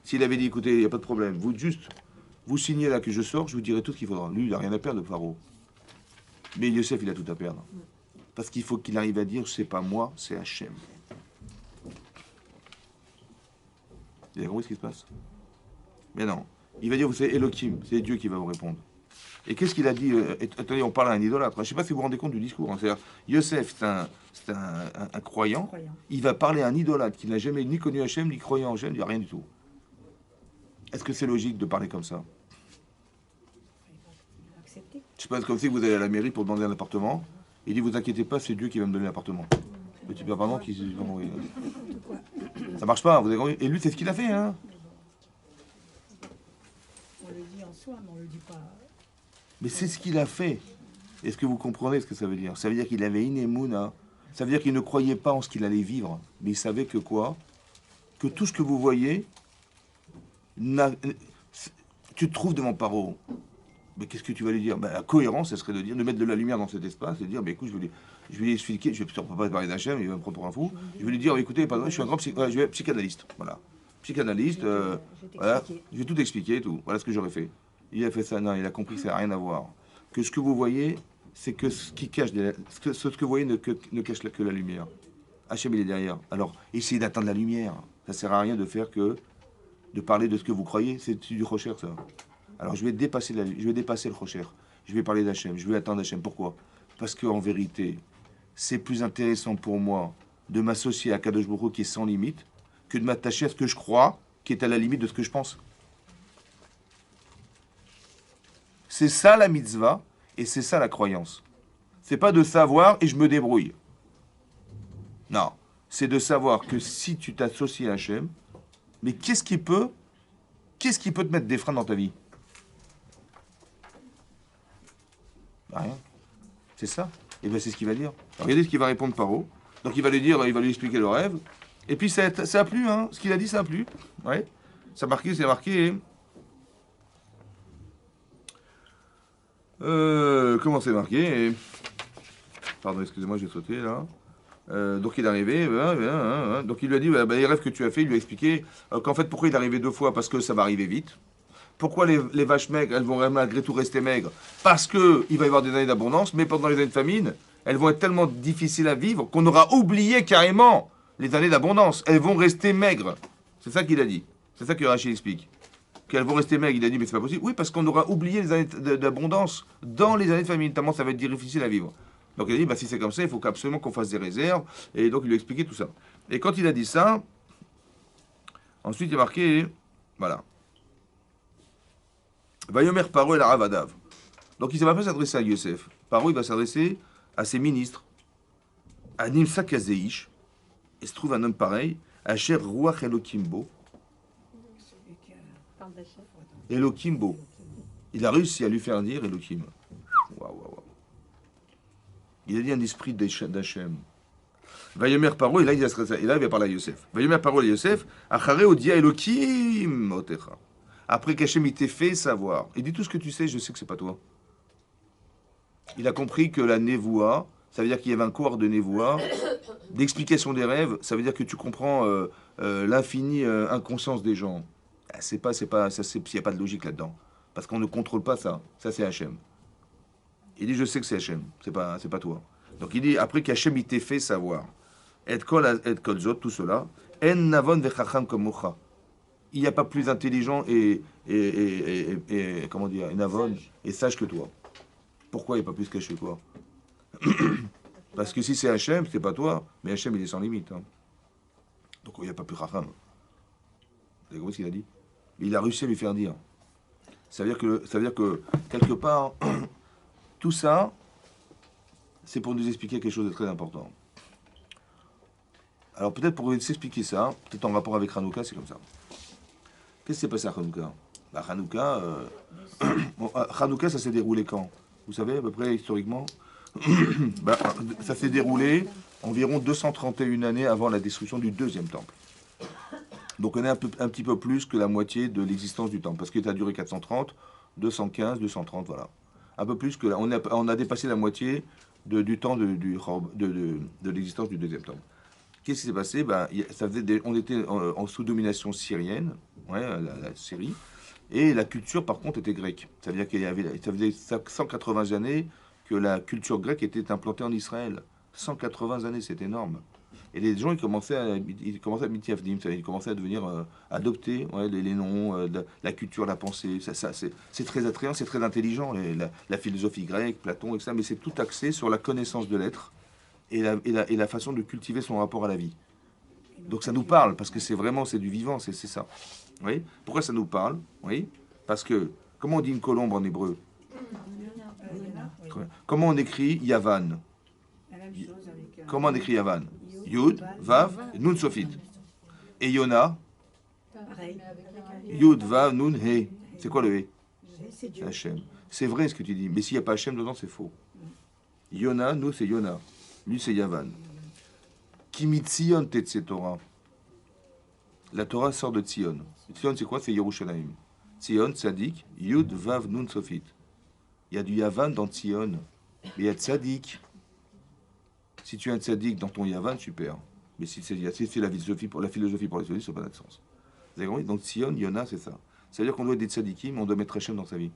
S'il avait dit, écoutez, il n'y a pas de problème, vous signez là que je sors, je vous dirai tout ce qu'il faudra. Lui, il n'a rien à perdre de Paro. Mais Yosef, il a tout à perdre. Parce qu'il faut qu'il arrive à dire, c'est pas moi, c'est Hachem. Vous avez compris ce qui se passe? Mais non. Il va dire, vous savez, Elohim, c'est Dieu qui va vous répondre. Et qu'est-ce qu'il a dit? Attendez, on parle à un idolâtre. Je ne sais pas si vous vous rendez compte du discours. Hein. C'est-à-dire, Yosef, c'est un croyant. Il va parler à un idolâtre qui n'a jamais ni connu Hachem, ni croyant en Hachem, ni rien du tout. Est-ce que c'est logique de parler comme ça? accepté. Je sais pas, c'est comme si vous allez à la mairie pour demander un appartement. Il dit, vous inquiétez pas, c'est Dieu qui va me donner l'appartement. Le type appartement qui... Ça marche pas, vous avez compris? Et lui, c'est ce qu'il a fait, hein. On le dit en soi, mais on le dit pas. Mais c'est ce qu'il a fait. Est-ce que vous comprenez ce que ça veut dire? Ça veut dire qu'il avait une émouna. Ça veut dire qu'il ne croyait pas en ce qu'il allait vivre. Mais il savait que quoi? Que tout ce que vous voyez, tu te trouves devant Paro. Mais qu'est-ce que tu vas lui dire? La cohérence, ce serait de dire, de mettre de la lumière dans cet espace et de dire, écoute, je vais lui expliquer, je vais pas parler d'Hachem, il va me prendre pour un fou. Je vais lui dire, écoutez, je suis un grand psychanalyste. Voilà. Psychanalyste, voilà. Je vais tout expliquer, tout. Voilà ce que j'aurais fait. Il a fait ça, non, il a compris que ça n'a rien à voir. Que ce que vous voyez, c'est que ce qui cache, ce que vous voyez ne cache que la lumière. Hachem, il est derrière. Alors, essayez d'atteindre la lumière. Ça sert à rien de faire que de parler de ce que vous croyez, c'est du rocher, ça. Alors, je vais dépasser le rocher. Je vais parler d'Hachem, je vais atteindre Hachem. Pourquoi? Parce qu'en vérité, c'est plus intéressant pour moi de m'associer à Kadosh Baruch Hu qui est sans limite que de m'attacher à ce que je crois, qui est à la limite de ce que je pense. C'est ça la mitzvah et c'est ça la croyance. C'est pas de savoir et je me débrouille. Non, c'est de savoir que si tu t'associes à Hachem, mais qu'est-ce qui peut te mettre des freins dans ta vie? Rien. C'est ça. Et bien c'est ce qu'il va dire. Alors, regardez ce qu'il va répondre Paro. Donc il va lui dire, il va lui expliquer le rêve. Et puis ça a plu, hein. Ce qu'il a dit, ça a plu. Ouais. Ça a marqué, c'est marqué. Comment c'est marqué? Pardon, excusez-moi, j'ai sauté là. Donc il est arrivé, donc il lui a dit, les rêves que tu as fait, il lui a expliqué qu'en fait pourquoi il est arrivé 2 fois, parce que ça va arriver vite. Pourquoi les vaches maigres, elles vont malgré tout rester maigres? Parce que il va y avoir des années d'abondance, mais pendant les années de famine, elles vont être tellement difficiles à vivre qu'on aura oublié carrément les années d'abondance. Elles vont rester maigres. C'est ça qu'il a dit. C'est ça que Rachid explique. Qu'elles vont rester maigres. Il a dit, mais c'est pas possible. Oui, parce qu'on aura oublié les années d'abondance dans les années de famine. Notamment, ça va être difficile à vivre. Donc il a dit, si c'est comme ça, il faut absolument qu'on fasse des réserves. Et donc il lui a expliqué tout ça. Et quand il a dit ça, ensuite il a marqué, voilà. Vayomer Paro et la Ravadav. Donc il ne va pas s'adresser à Yosef. Paro, il va s'adresser à ses ministres. À Nimsa Kazeish. Il se trouve un homme pareil. Asher Ruach Elokimbo. Elokimbo. Il a réussi à lui faire dire Elokim. Waouh, waouh, waouh. Il a dit un esprit d'Hachem. Vayomer Paro, et là il va parler à Yosef. Vayomer Paro et Yosef. Achare Odia Elokim Otecha. Après qu'Hachem il t'ait fait savoir. Il dit tout ce que tu sais, je sais que c'est pas toi. Il a compris que la névoie, ça veut dire qu'il y avait un corps de névoie, d'explication des rêves, ça veut dire que tu comprends l'infinie inconscience des gens. Il n'y a pas de logique là-dedans. Parce qu'on ne contrôle pas ça. Ça, c'est Hachem. Il dit, je sais que c'est Hachem, c'est pas toi. Donc il dit, après qu'Hachem il t'ait fait savoir, et kol zot, tout cela, en navon vechacham komocha. Il n'y a pas plus intelligent et comment dire, navon et sage que toi. Pourquoi il n'y a pas plus caché que toi? Parce que si c'est Hachem, c'est pas toi, mais Hachem il est sans limite. Hein. Donc il n'y a pas plus chacham. Vous avez compris ce qu'il a dit? Il a réussi à lui faire dire. Ça veut dire que quelque part, tout ça, c'est pour nous expliquer quelque chose de très important. Alors peut-être pour s'expliquer ça, peut-être en rapport avec Hanouka, c'est comme ça. Qu'est-ce qui s'est passé à Hanouka? Hanouka, ça s'est déroulé quand? Vous savez, à peu près historiquement ça s'est déroulé environ 231 années avant la destruction du deuxième temple. Donc on est un petit peu plus que la moitié de l'existence du temple, parce qu'il a duré 430, 215, 230, voilà. Un peu plus que là. On a dépassé la moitié du temps de l'existence du deuxième temple. Qu'est-ce qui s'est passé? On était en sous domination syrienne, la Syrie, et la culture par contre était grecque. Ça veut dire ça faisait 180 années que la culture grecque était implantée en Israël. 180 années, c'est énorme. Et les gens, ils commençaient à devenir adopter les noms, la culture, la pensée. C'est très attrayant, c'est très intelligent, la philosophie grecque, Platon, etc. Mais c'est tout axé sur la connaissance de l'être et la façon de cultiver son rapport à la vie. Donc ça nous parle, parce que c'est du vivant, c'est ça. Oui. Pourquoi ça nous parle? Oui. Parce que, comment on dit une colombe en hébreu? Comment on écrit Yavan? Comment on écrit Yavan? Yud, Vav, Nun Sofit. Et Yona? Yud, Vav, Nun, He. C'est quoi le He? C'est Hachem. C'est vrai ce que tu dis, mais s'il n'y a pas Hachem dedans, c'est faux. Yona, nous c'est Yona. Lui c'est Yavan. Kimitzion Tetse Torah. La Torah sort de Tzion. Tzion c'est quoi? C'est Yerushalayim. Tzion, Tzadik, Yud, Vav, Nun Sofit. Il y a du Yavan dans Tzion, mais il y a Tzadik. Si tu as un tzaddik dans ton Yavan, super. Mais si c'est la philosophie pour les tzaddik, ça n'a pas de sens. Vous avez compris? Donc Tzion, Yona, c'est ça. C'est-à-dire qu'on doit être des tzaddikim, on doit mettre Hachem dans sa vie.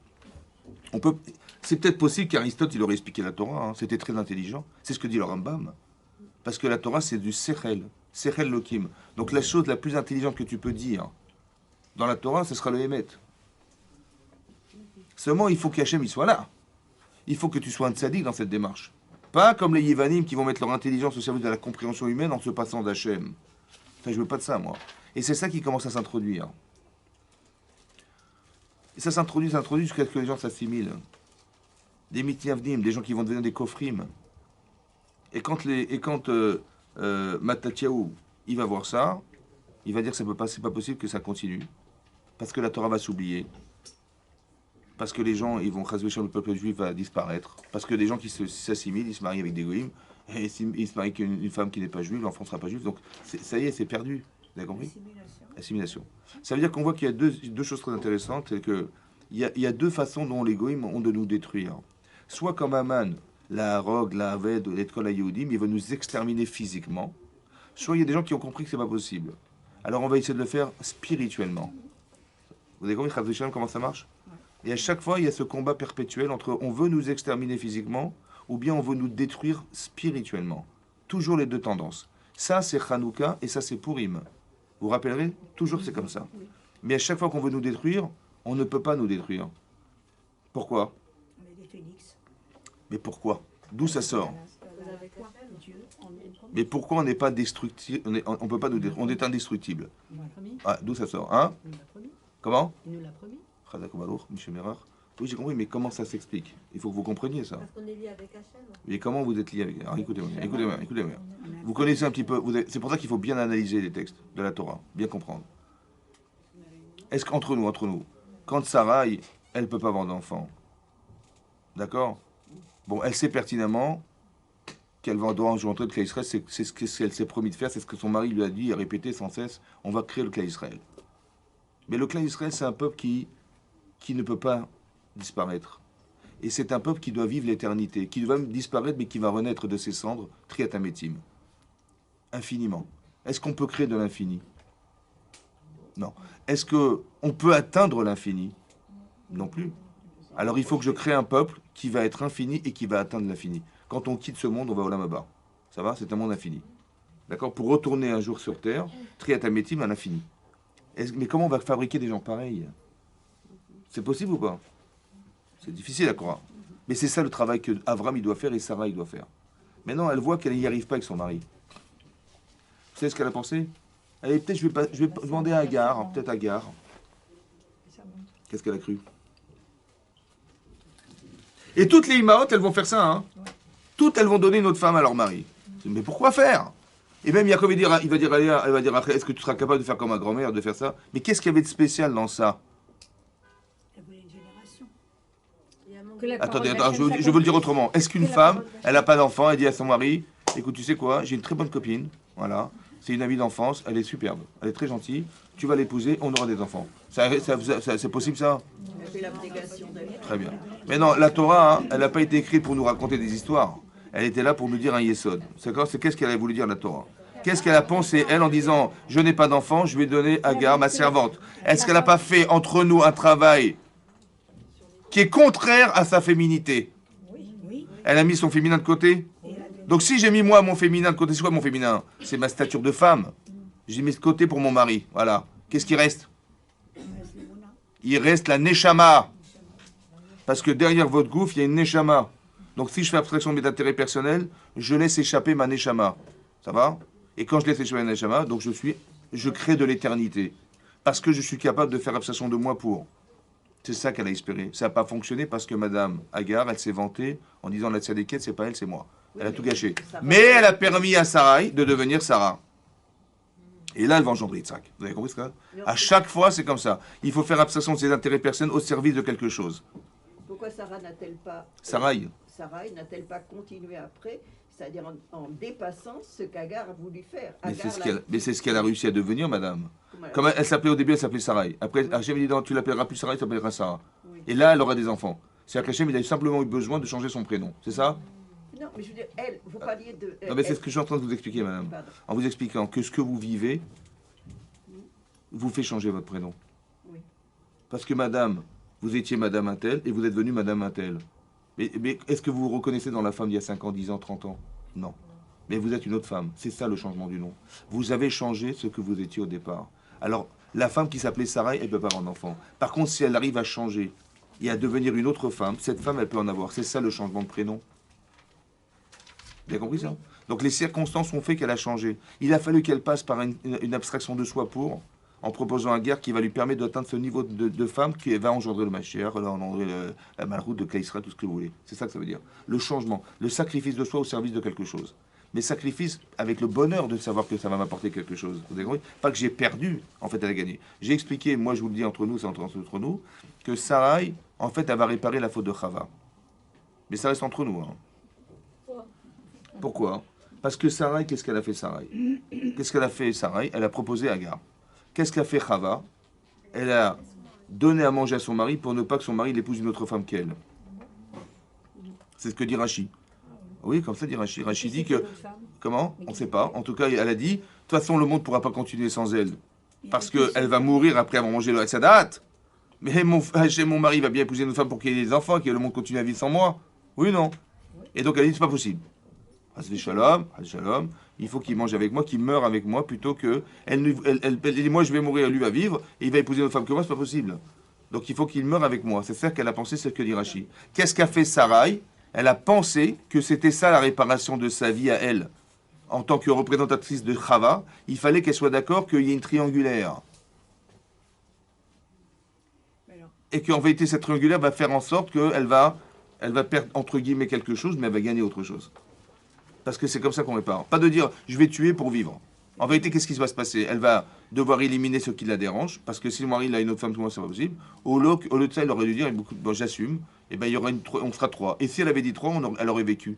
C'est peut-être possible qu'Aristote, il aurait expliqué la Torah, hein. C'était très intelligent. C'est ce que dit le Rambam. Parce que la Torah, c'est du Sechel Lokim. Donc la chose la plus intelligente que tu peux dire dans la Torah, ce sera le Hémet. Seulement, il faut qu'Hachem il soit là. Il faut que tu sois un tzaddik dans cette démarche. Pas comme les Yévanim qui vont mettre leur intelligence au service de la compréhension humaine en se passant d'Hachem. Enfin, je veux pas de ça, moi. Et c'est ça qui commence à s'introduire. Et ça s'introduit jusqu'à ce que les gens s'assimilent. Des mitiyavdim, des gens qui vont devenir des kofrim. Et quand Mattatyahu, il va voir ça, il va dire que c'est pas possible que ça continue. Parce que la Torah va s'oublier. Parce que les gens, ils vont chasver le peuple juif va disparaître. Parce que les gens qui s'assimilent, ils se marient avec des goïms, et ils se marient avec une femme qui n'est pas juive, l'enfant ne sera pas juif. Donc ça y est, c'est perdu. Vous avez compris? Assimilation. Ça veut dire qu'on voit qu'il y a deux choses très intéressantes. C'est qu'il y a deux façons dont les goïms ont de nous détruire. Soit comme Aman, la Rogue, la Aved, l'école à Yehudim, il veut nous exterminer physiquement. Soit il y a des gens qui ont compris que c'est pas possible. Alors on va essayer de le faire spirituellement. Vous avez compris, Chas v'Shalom, comment ça marche? Et à chaque fois, il y a ce combat perpétuel entre on veut nous exterminer physiquement ou bien on veut nous détruire spirituellement. Toujours les deux tendances. Ça, c'est Hanouka et ça, c'est Purim. Vous vous rappellerez? Toujours, c'est comme ça. Mais à chaque fois qu'on veut nous détruire, on ne peut pas nous détruire. Pourquoi? On est des phénix. Mais pourquoi? D'où ça sort? Vous avez quoi? Dieu en nous. Mais pourquoi on n'est pas destructible? On peut pas nous détruire. On est indestructible. Il nous l'a promis. Ah, d'où ça sort? Hein? Il nous l'a promis. Comment? Il nous l'a promis. Chazak Obalour, Michel Merar. Oui, j'ai compris, mais comment ça s'explique? Il faut que vous compreniez ça. Parce qu'on est lié avec Hachem. Mais comment vous êtes lié avec... Alors écoutez-moi, écoutez-moi, écoutez-moi. Vous connaissez un petit peu... C'est pour ça qu'il faut bien analyser les textes de la Torah, bien comprendre. Est-ce qu'entre nous, quand Sarai, elle ne peut pas avoir d'enfant, d'accord? Bon, elle sait pertinemment qu'elle va devoir engendrer le clan Israël, c'est ce qu'elle s'est promis de faire, c'est ce que son mari lui a dit et répété sans cesse, on va créer le clan Israël. Mais le clan Israël, c'est un peuple qui ne peut pas disparaître. Et c'est un peuple qui doit vivre l'éternité, qui va disparaître, mais qui va renaître de ses cendres, triatamétim, infiniment. Est-ce qu'on peut créer de l'infini? Non. Est-ce qu'on peut atteindre l'infini? Non plus. Alors il faut que je crée un peuple qui va être infini et qui va atteindre l'infini. Quand on quitte ce monde, on va au Lamaba. Ça va? C'est un monde infini. D'accord? Pour retourner un jour sur Terre, triatamétim à l'infini. Mais comment on va fabriquer des gens pareils? C'est possible ou pas? C'est difficile à croire. Mais c'est ça le travail que Avram il doit faire et Sarah il doit faire. Maintenant, elle voit qu'elle n'y arrive pas avec son mari. Vous savez ce qu'elle a pensé? Allez, peut-être je vais demander à Agar, peut-être Agar. Qu'est-ce qu'elle a cru? Et toutes les Imaot, elles vont faire ça. Hein? Toutes, elles vont donner une autre femme à leur mari. Mais pourquoi faire? Et même Yaakov il va dire à Léa, elle va dire après, est-ce que tu seras capable de faire comme ma grand-mère, de faire ça? Mais qu'est-ce qu'il y avait de spécial dans ça? Elle voulait une génération. Il y a un manque Que la de- Attendez, parole attends, d'Hachem je veux le dire autrement. Est-ce qu'une Que la femme, parole d'Hachem. elle n'a pas d'enfant, elle dit à son mari, écoute, tu sais quoi, j'ai une très bonne copine, voilà, c'est une amie d'enfance, elle est superbe, elle est très gentille, tu vas l'épouser, on aura des enfants. C'est possible ça? Elle fait l'abnégation d'elle. Très bien. Mais non, la Torah, hein, elle n'a pas été écrite pour nous raconter des histoires. Elle était là pour nous dire un yesod. C'est qu'est-ce qu'elle a voulu dire la Torah? Qu'est-ce qu'elle a pensé, elle, en disant « Je n'ai pas d'enfant, je vais donner Agar, ma servante ». Est-ce qu'elle n'a pas fait entre nous un travail qui est contraire à sa féminité? Oui, oui. Elle a mis son féminin de côté. Donc si j'ai mis moi mon féminin de côté, c'est quoi mon féminin? C'est ma stature de femme. J'ai mis de côté pour mon mari. Voilà. Qu'est-ce qui reste? Il reste la neshama. Parce que derrière votre gouffre, il y a une neshama. Donc si je fais abstraction de mes intérêts personnels, je laisse échapper ma neshama. Ça va? Et quand je laisse échapper ma neshama, donc je crée de l'éternité. Parce que je suis capable de faire abstraction de moi pour. C'est ça qu'elle a espéré. Ça n'a pas fonctionné parce que Madame Agar, elle s'est vantée en disant la tzadékette, c'est pas elle, c'est moi. Elle a tout gâché. Mais elle a permis à Sarai de devenir Sarah. Et là, elle va engendrer Yitzhak. Vous avez compris ce que c'est? À chaque fois, c'est comme ça. Il faut faire abstraction de ses intérêts personnels au service de quelque chose. Pourquoi Sarah n'a-t-elle pas Sarai. Sarai n'a-t-elle pas continué après, c'est-à-dire en dépassant ce qu'Agar a voulu faire? Mais Agar c'est ce qu'elle a réussi à devenir, madame. Comment elle- Comme elle s'appelait au début, elle s'appelait Sarai. Après, Hachem dit non, tu l'appelleras plus Sarai, tu l'appelleras Sarah. Oui. Et là, elle aura des enfants. C'est-à-dire qu'Hachem, il a simplement eu besoin de changer son prénom. C'est ça? Non, mais je veux dire, elle, vous parliez de... Non, mais c'est elle- ce que je suis en train de vous expliquer, madame. Pardon. En vous expliquant que ce que vous vivez vous fait changer votre prénom. Oui. Parce que madame, vous étiez madame Intel et vous êtes devenue madame Intel. Mais est-ce que vous vous reconnaissez dans la femme d'il y a 5 ans, 10 ans, 30 ans? Non. Mais vous êtes une autre femme. C'est ça le changement du nom. Vous avez changé ce que vous étiez au départ. Alors, la femme qui s'appelait Sarah, elle ne peut pas avoir d'enfant. Par contre, si elle arrive à changer et à devenir une autre femme, cette femme, elle peut en avoir. C'est ça le changement de prénom. Vous avez compris ça? Donc les circonstances ont fait qu'elle a changé. Il a fallu qu'elle passe par une abstraction de soi en proposant un guerre qui va lui permettre d'atteindre ce niveau de femme qui va engendrer le Mashiach, va engendrer la malroute de Klaïsra, tout ce que vous voulez. C'est ça que ça veut dire. Le changement, le sacrifice de soi au service de quelque chose. Mais sacrifice avec le bonheur de savoir que ça va m'apporter quelque chose. Vous avez compris? Pas que j'ai perdu, en fait, elle a gagné. J'ai expliqué, moi je vous le dis entre nous, c'est entre nous, que Sarai, en fait, elle va réparer la faute de Chava. Mais ça reste entre nous. Hein. Pourquoi? Parce que Sarai, qu'est-ce qu'elle a fait Sarai? Qu'est-ce qu'elle a fait Sarai? Elle a proposé Agar. Qu'est-ce qu'a fait Chava? Elle a donné à manger à son mari pour ne pas que son mari l'épouse une autre femme qu'elle. C'est ce que dit Rashi. Oui, comme ça dit Rachid. Rachid dit C'est que... une autre femme. Comment? Mais On ne qui sait c'est pas. que- En tout cas, elle a dit, de toute façon, le monde ne pourra pas continuer sans elle. Il y Parce avait qu'elle va mourir après avoir mangé le Sadat. Mais mon mari va bien épouser une femme pour qu'il y ait des enfants, que le monde continue à vivre sans moi. Oui ou non? Et donc elle dit, c'est pas possible. Hasbe shalom, il faut qu'il mange avec moi, qu'il meure avec moi, plutôt que... Elle dit, moi je vais mourir, lui va vivre, et il va épouser une autre femme que moi, c'est pas possible. Donc il faut qu'il meure avec moi. C'est ça qu'elle a pensé, c'est ce que dit Rachi. Qu'est-ce qu'a fait Sarai? Elle a pensé que c'était ça la réparation de sa vie à elle. En tant que représentatrice de Chava, il fallait qu'elle soit d'accord qu'il y ait une triangulaire. Alors, Et qu'en vérité, cette triangulaire va faire en sorte qu'elle va perdre, entre guillemets, quelque chose, mais elle va gagner autre chose. Parce que c'est comme ça qu'on répare. Pas de dire, je vais tuer pour vivre. En vérité, qu'est-ce qui va se passer? Elle va devoir éliminer ce qui la dérange, parce que si le mari il a une autre femme que moi, c'est pas possible. Au lieu de ça, elle aurait dû dire, bon, j'assume, et ben, il y aura on sera trois. Et si elle avait dit trois, elle aurait vécu.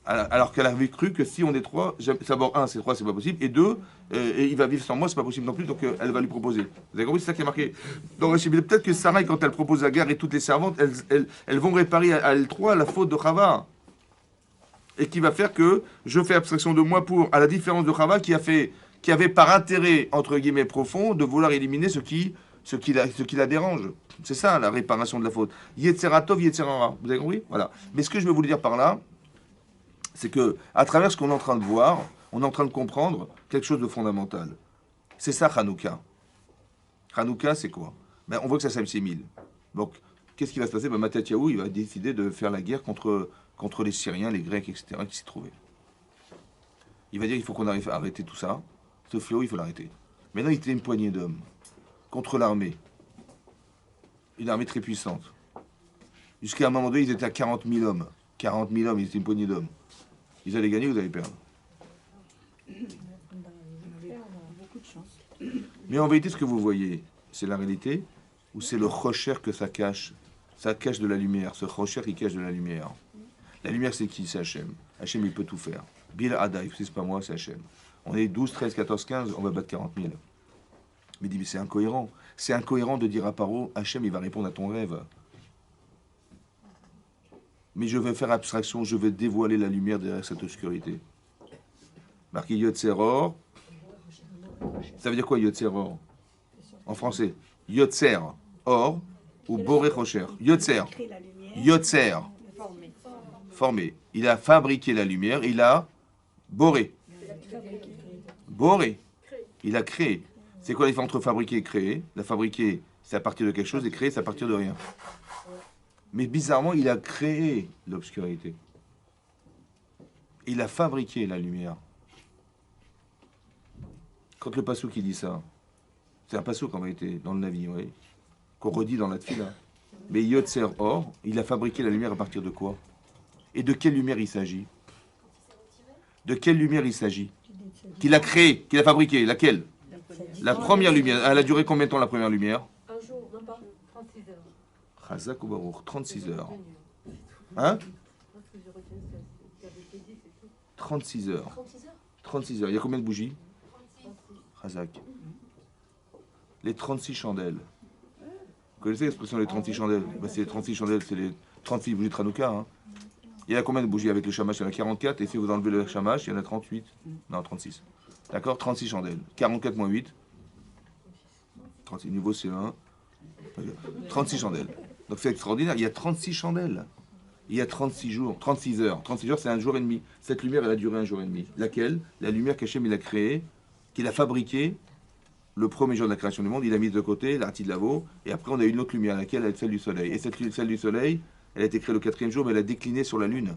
Alors qu'elle avait cru que si on est trois, d'abord, un, c'est trois, c'est pas possible, et deux, et il va vivre sans moi, c'est pas possible non plus, donc elle va lui proposer. Vous avez compris, c'est ça qui est marqué. Donc peut-être que Sarah, quand elle propose à Agar et toutes les servantes, elles vont réparer à elles trois la faute de Chava. Et qui va faire que je fais abstraction de moi pour, à la différence de Chava, qui avait par intérêt, entre guillemets, profond, de vouloir éliminer ce qui la dérange. C'est ça, la réparation de la faute. Yetzeratov, Yetzerara. Vous avez compris? Voilà. Mais ce que je veux vous dire par là, c'est que, à travers ce qu'on est en train de voir, on est en train de comprendre quelque chose de fondamental. C'est ça, Hanouka. Hanouka, c'est quoi? Ben, on voit que ça s'assimile. Donc, qu'est-ce qui va se passer? Ben, Mattatyahu, il va décider de faire la guerre contre les Syriens, les Grecs, etc., qui s'y trouvaient. Il va dire qu'il faut qu'on arrive à arrêter tout ça. Ce fléau, il faut l'arrêter. Maintenant, il était une poignée d'hommes contre l'armée. Une armée très puissante. Jusqu'à un moment donné, ils étaient à 40 000 hommes. 40 000 hommes, ils étaient une poignée d'hommes. Ils allaient gagner, vous allez perdre. on avait beaucoup de chance. Mais en vérité, ce que vous voyez, c'est la réalité ou c'est le rocher que ça cache? Ça cache de la lumière. Ce rocher, il cache de la lumière. La lumière, c'est qui? C'est Hachem. Hachem, il peut tout faire. Bil Hadaïf, c'est pas moi, c'est Hachem. On est 12, 13, 14, 15, on va battre 40 000. Mais dit, mais c'est incohérent. C'est incohérent de dire à Paro, Hachem, il va répondre à ton rêve. Mais je vais faire abstraction, je vais dévoiler la lumière derrière cette obscurité. Marqué Yotzeror. Ça veut dire quoi Yotzeror? En français. Yotzer, or, ou Boré Rocher. Yotzer. Crée la lumière. Yotzer. Formé. Formé. Il a fabriqué la lumière, il a boré. Boré. Il a créé. C'est quoi la différence entre fabriquer et créer? La fabriquer, c'est à partir de quelque chose, et créer, c'est à partir de rien. Mais bizarrement, il a créé l'obscurité. Il a fabriqué la lumière. Quand le Passouk qui dit ça, c'est un Passouk en vérité, dans le Navi, oui, qu'on redit dans la Tfila. Mais Yotzer Or, il a fabriqué la lumière à partir de quoi? Et de quelle lumière il s'agit? De quelle lumière il s'agit? Qu'il a créé, qu'il a fabriqué, laquelle? La première lumière. Elle a duré combien de temps la première lumière? Un jour, non pas 36 heures. Chazak ou Baruch, 36 heures. Hein? Moi, ce que j'ai retenu, c'est ce qui avait été dit, c'est tout. 36 heures. 36 heures 36 heures. Il y a combien de bougies? Chazak. Les 36 chandelles. Vous connaissez l'expression les 36 chandelles? Ben, c'est les 36 chandelles, c'est les 36 bougies de Hanouka. Hein. Il y a combien de bougies avec le shamash? Il y en a 44. Et si vous enlevez le shamash, il y en a 38. Non, 36. D'accord? 36 chandelles. 44 moins 8. 36. Niveau C1. 36 chandelles. Donc c'est extraordinaire. Il y a 36 chandelles. Il y a 36 jours. 36 heures. 36 heures, c'est un jour et demi. Cette lumière, elle a duré un jour et demi. Laquelle? La lumière qu'Hachem, il a créée, qu'il a fabriquée le premier jour de la création du monde. Il a mis de côté l'artille de Lavo. Et après, on a une autre lumière, laquelle est celle du soleil. Et celle du soleil, elle a été créée le quatrième jour, mais elle a décliné sur la lune,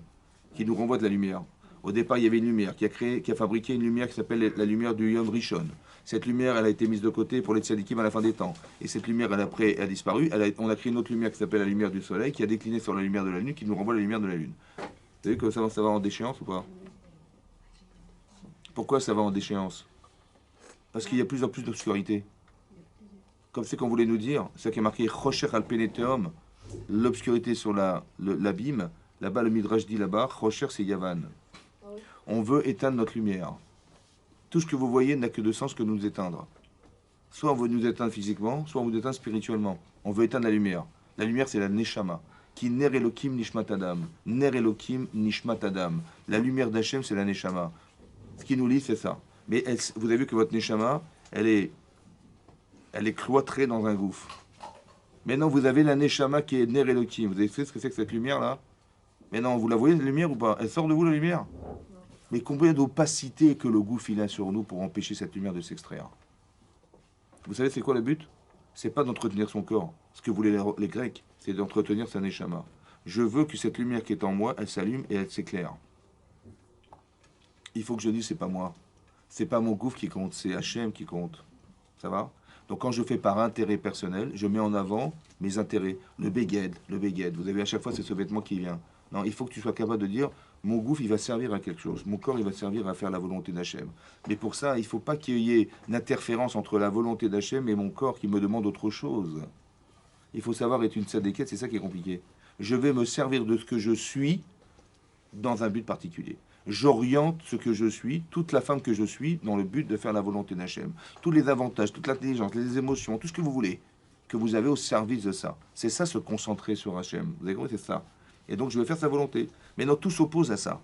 qui nous renvoie de la lumière. Au départ, il y avait une lumière qui a fabriqué une lumière qui s'appelle la lumière du Yom Rishon. Cette lumière, elle a été mise de côté pour les tzadikim à la fin des temps. Et cette lumière, elle a disparu. On a créé une autre lumière qui s'appelle la lumière du soleil, qui a décliné sur la lumière de la lune, qui nous renvoie la lumière de la lune. Vous savez que ça va en déchéance ou pas? Pourquoi ça va en déchéance? Parce qu'il y a plus en plus d'obscurité. Comme c'est qu'on voulait nous dire, c'est ça qui est marqué Rocher al Peneteum, l'obscurité sur l'abîme. Là-bas, le Midrash dit là-bas, Rocher c'est Yavan. On veut éteindre notre lumière. Tout ce que vous voyez n'a que de sens que nous éteindre. Soit on veut nous éteindre physiquement, soit on veut nous éteindre spirituellement. On veut éteindre la lumière. La lumière, c'est la Neshama, Ki ner Elokim nishmat adam. Ner Elokim nishmat adam. La lumière d'Hachem, c'est la neshama. Ce qui nous lie, c'est ça. Mais vous avez vu que votre neshama, elle est cloîtrée dans un gouffre. Maintenant, vous avez la neshama qui est ner Elokim. Vous avez vu ce que c'est que cette lumière-là? Maintenant, vous la voyez, la lumière ou pas? Elle sort de vous, la lumière? Mais combien d'opacité que le gouffre il a sur nous pour empêcher cette lumière de s'extraire? Vous savez, c'est quoi le but? C'est pas d'entretenir son corps. Ce que voulaient les Grecs, c'est d'entretenir sa neshama. Je veux que cette lumière qui est en moi, elle s'allume et elle s'éclaire. Il faut que je dise, c'est pas moi. C'est pas mon gouffre qui compte, c'est Hachem qui compte. Ça va? Donc quand je fais par intérêt personnel, je mets en avant mes intérêts. Le beged. Vous avez à chaque fois, c'est ce vêtement qui vient. Non, il faut que tu sois capable de dire, mon gouffre, il va servir à quelque chose. Mon corps, il va servir à faire la volonté d'Hachem. Mais pour ça, il ne faut pas qu'il y ait une interférence entre la volonté d'Hachem et mon corps qui me demande autre chose. Il faut savoir être une tzadékette, c'est ça qui est compliqué. Je vais me servir de ce que je suis dans un but particulier. J'oriente ce que je suis, toute la femme que je suis, dans le but de faire la volonté d'Hachem. Tous les avantages, toute l'intelligence, les émotions, tout ce que vous voulez, que vous avez au service de ça. C'est ça, se concentrer sur Hachem. Vous avez compris, c'est ça. Et donc, je vais faire sa volonté. Mais non, tout s'oppose à ça.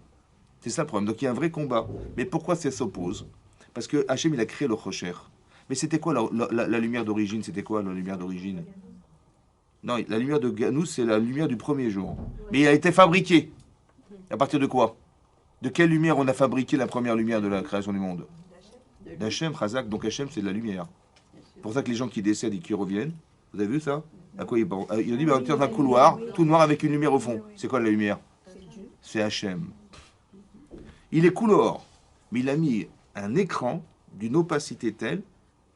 C'est ça le problème. Donc, il y a un vrai combat. Mais pourquoi ça s'oppose? Parce que Hachem, il a créé le Rocher. Mais c'était quoi la lumière d'origine? C'était quoi la lumière d'origine? Non, la lumière de Ganous, c'est la lumière du premier jour. Mais il a été fabriqué. À partir de quoi? De quelle lumière on a fabriqué la première lumière de la création du monde? D'Hachem, Chazak. Donc Hachem, c'est de la lumière. C'est pour ça que les gens qui décèdent et qui reviennent, vous avez vu ça? À quoi il pense? Il a dit, on est dans un couloir, tout noir avec une lumière au fond. C'est quoi la lumière? C'est Hachem. Il est couleur, mais il a mis un écran d'une opacité telle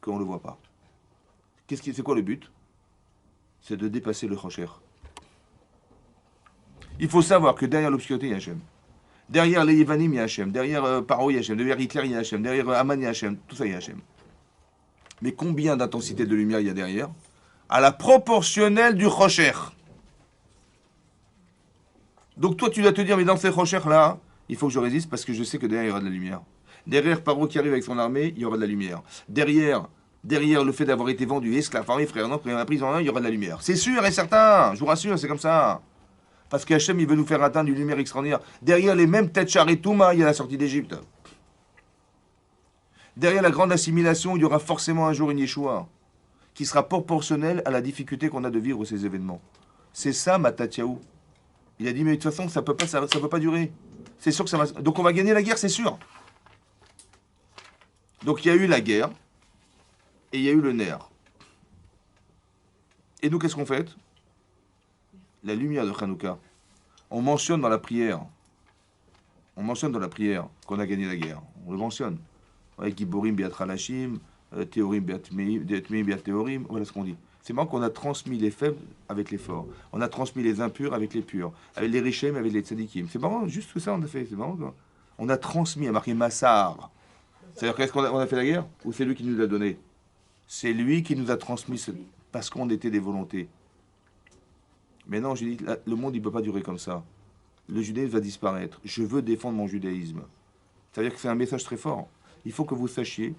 qu'on ne le voit pas. C'est quoi le but? C'est de dépasser le Rocher. Il faut savoir que derrière l'obscurité, il y a Hachem. Derrière les Yevanim, il y a Hachem. Derrière Paro, il y a Hachem. Derrière Hitler, il y a Hachem. Derrière Aman, il y a Hachem. Tout ça, il y a Hachem. Mais combien d'intensité de lumière il y a derrière? À la proportionnelle du Rocher. Donc toi, tu dois te dire, mais dans ces Rochers-là, il faut que je résiste parce que je sais que derrière, il y aura de la lumière. Derrière Paro qui arrive avec son armée, il y aura de la lumière. Derrière le fait d'avoir été vendu esclave, mes frères, non, pris en prison, il y aura de la lumière. C'est sûr et certain, je vous rassure, c'est comme ça. Parce qu'Hachem, il veut nous faire atteindre une lumière extraordinaire. Derrière les mêmes têtes char et Touma, il y a la sortie d'Égypte. Derrière la grande assimilation, il y aura forcément un jour une Yeshua qui sera proportionnelle à la difficulté qu'on a de vivre ces événements. C'est ça, Matatiaou. Il a dit, mais de toute façon, ça peut pas durer. C'est sûr que ça va... Donc on va gagner la guerre, c'est sûr. Donc il y a eu la guerre, et il y a eu le nerf. Et nous, qu'est-ce qu'on fait? La lumière de Hanouka. On mentionne dans la prière. On mentionne dans la prière qu'on a gagné la guerre. On le mentionne. Avec Giborim Beat Halashim, Théorim Beat Théorim, voilà ce qu'on dit. C'est marrant qu'on a transmis les faibles avec les forts. On a transmis les impurs avec les purs. Avec les richem avec les tzadikim. C'est marrant, juste tout ça on a fait. C'est marrant quoi. On a transmis, a marqué Massar. C'est-à-dire qu'est-ce qu'on a fait la guerre? Ou c'est lui qui nous l'a donné? C'est lui qui nous a transmis parce qu'on était des volontés. Mais non, j'ai dit, le monde, il ne peut pas durer comme ça. Le judaïsme va disparaître. Je veux défendre mon judaïsme. C'est-à-dire que c'est un message très fort. Il faut que vous sachiez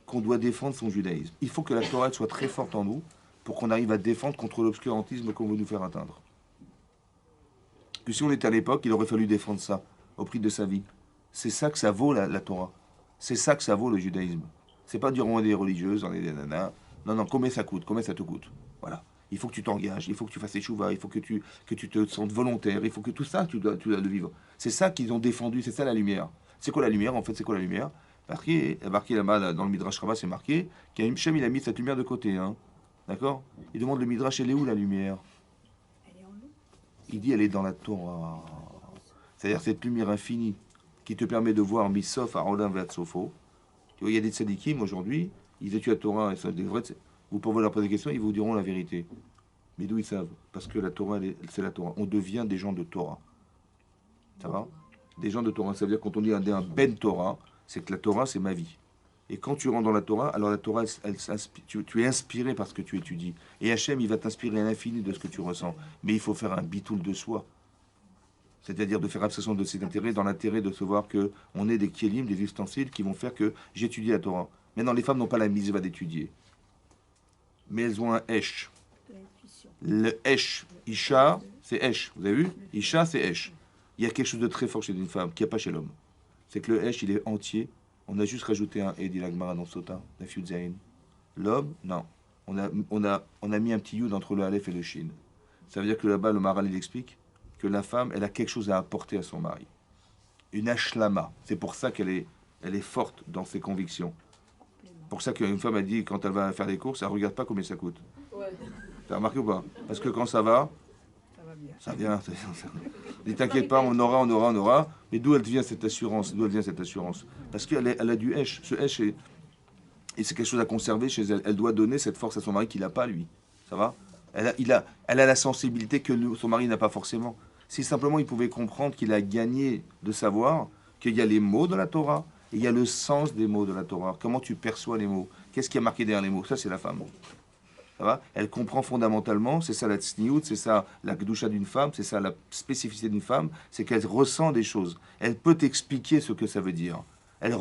qu'on doit défendre son judaïsme. Il faut que la Torah soit très forte en nous pour qu'on arrive à défendre contre l'obscurantisme qu'on veut nous faire atteindre. Que si on était à l'époque, il aurait fallu défendre ça au prix de sa vie. C'est ça que ça vaut la Torah. C'est ça que ça vaut le judaïsme. C'est pas dire on est des religieuses, on est des nanas. Non, non, combien ça coûte, combien ça te coûte. Voilà. Il faut que tu t'engages, il faut que tu fasses les chouvas, il faut que tu te sentes volontaire, il faut que tout ça, tu dois le vivre. C'est ça qu'ils ont défendu, c'est ça la lumière. C'est quoi la lumière? En fait, c'est quoi la lumière? Marqué là-bas, dans le Midrash Rabbah, c'est marqué qu'Hachem, il a mis cette lumière de côté. Hein. D'accord? Il demande le Midrash, elle est où la lumière? Il dit, elle est dans la Torah. C'est-à-dire cette lumière infinie qui te permet de voir Misof, Arolam, Vatsofo. Tu vois, il y a des tzadikim aujourd'hui, ils étudient la Torah, et ça, des vrais, vous pouvez leur poser des questions, ils vous diront la vérité. Mais d'où ils savent? Parce que la Torah, c'est la Torah. On devient des gens de Torah. Ça va? Des gens de Torah, ça veut dire quand on dit un Ben Torah, c'est que la Torah, c'est ma vie. Et quand tu rentres dans la Torah, alors la Torah, tu es inspiré par ce que tu étudies. Et Hachem, il va t'inspirer à l'infini de ce que tu ressens. Mais il faut faire un bitoul de soi. C'est-à-dire de faire abstraction de ses intérêts dans l'intérêt de se voir qu'on est des kélim, des ustensiles qui vont faire que j'étudie la Torah. Maintenant, les femmes n'ont pas la mitzvah d'étudier. Mais elles ont un esh. Le esh, Isha, C'est Esh. Vous avez vu? Isha, c'est Esh. Il y a quelque chose de très fort chez une femme qu'il n'y a pas chez l'homme. C'est que le Esh, il est entier. On a juste rajouté un E, dit l'Agmara dans Sota, la Fiudzaïn. L'homme, non. On a mis un petit Yud entre le Aleph et le Shin. Ça veut dire que là-bas, le Maharal, il explique que la femme, elle a quelque chose à apporter à son mari. Une ashlama. C'est pour ça qu'elle est forte dans ses convictions. Pour ça qu'une femme a dit, quand elle va faire des courses, elle ne regarde pas combien ça coûte. Ouais. T'as remarqué ou pas? Parce que quand ça va bien. Ça vient. Ne t'inquiète pas, on aura. Mais d'où elle vient cette assurance? Parce qu'elle a du Hesh. Ce Hesh, et c'est quelque chose à conserver chez elle. Elle doit donner cette force à son mari qu'il n'a pas, lui. Ça va? Elle a la sensibilité que son mari n'a pas forcément. Si simplement il pouvait comprendre qu'il a gagné de savoir qu'il y a les mots de la Torah et il y a le sens des mots de la Torah. Comment tu perçois les mots? Qu'est-ce qui est marqué derrière les mots? Ça, c'est la femme. Ça va? Elle comprend fondamentalement, c'est ça la tsniout, c'est ça la kedusha d'une femme, c'est ça la spécificité d'une femme, c'est qu'elle ressent des choses. Elle peut t'expliquer ce que ça veut dire. Elle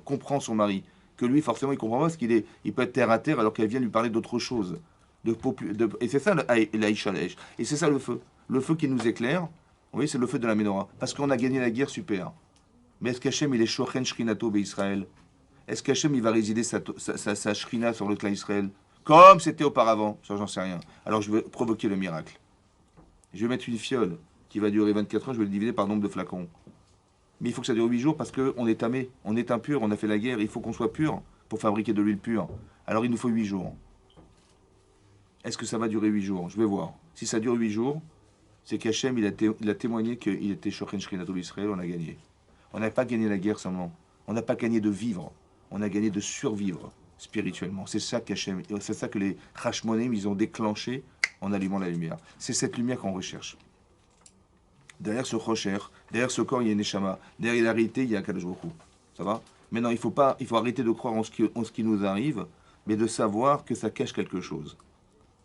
comprend son mari. Que lui, forcément, il comprend pas parce il peut être terre à terre alors qu'elle vient lui parler d'autre chose. Et c'est ça l'Aïcha. Et c'est ça le feu. Le feu qui nous éclaire, oui, c'est le feu de la Ménorah. Parce qu'on a gagné la guerre, super. Mais est-ce qu'Hachem, il est Shochen Shrinato Israël? Est-ce qu'Hachem, il va résider sa Shrina sur le clan Israël? Comme c'était auparavant, ça j'en sais rien. Alors je vais provoquer le miracle. Je vais mettre une fiole qui va durer 24 heures, je vais le diviser par nombre de flacons. Mais il faut que ça dure 8 jours parce qu'on est tamé, on est impur, on a fait la guerre, il faut qu'on soit pur pour fabriquer de l'huile pure. Alors il nous faut 8 jours. Est-ce que ça va durer 8 jours? Je vais voir. Si ça dure 8 jours, c'est qu'Hachem il a témoigné qu'il était Shochen Shrinato Israël, on a gagné. On n'a pas gagné la guerre seulement. On n'a pas gagné de vivre, on a gagné de survivre. Spirituellement. C'est ça qu'Hachem, c'est ça que les Hashmonim, ils ont déclenché en allumant la lumière. C'est cette lumière qu'on recherche. Derrière ce Rocher, derrière ce corps, il y a une Neshama. Derrière la réalité, il y a un Kadosh Baruch Hu. Ça va? Maintenant, il faut arrêter de croire en ce qui nous arrive, mais de savoir que ça cache quelque chose.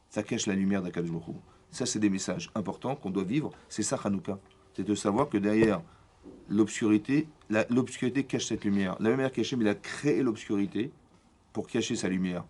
Ça cache la lumière d'Akadosh Baruch Hu. Ça, c'est des messages importants qu'on doit vivre. C'est ça, Hanouka. C'est de savoir que derrière l'obscurité cache cette lumière. La même manière qu'Hachem, il a créé l'obscurité pour cacher sa lumière.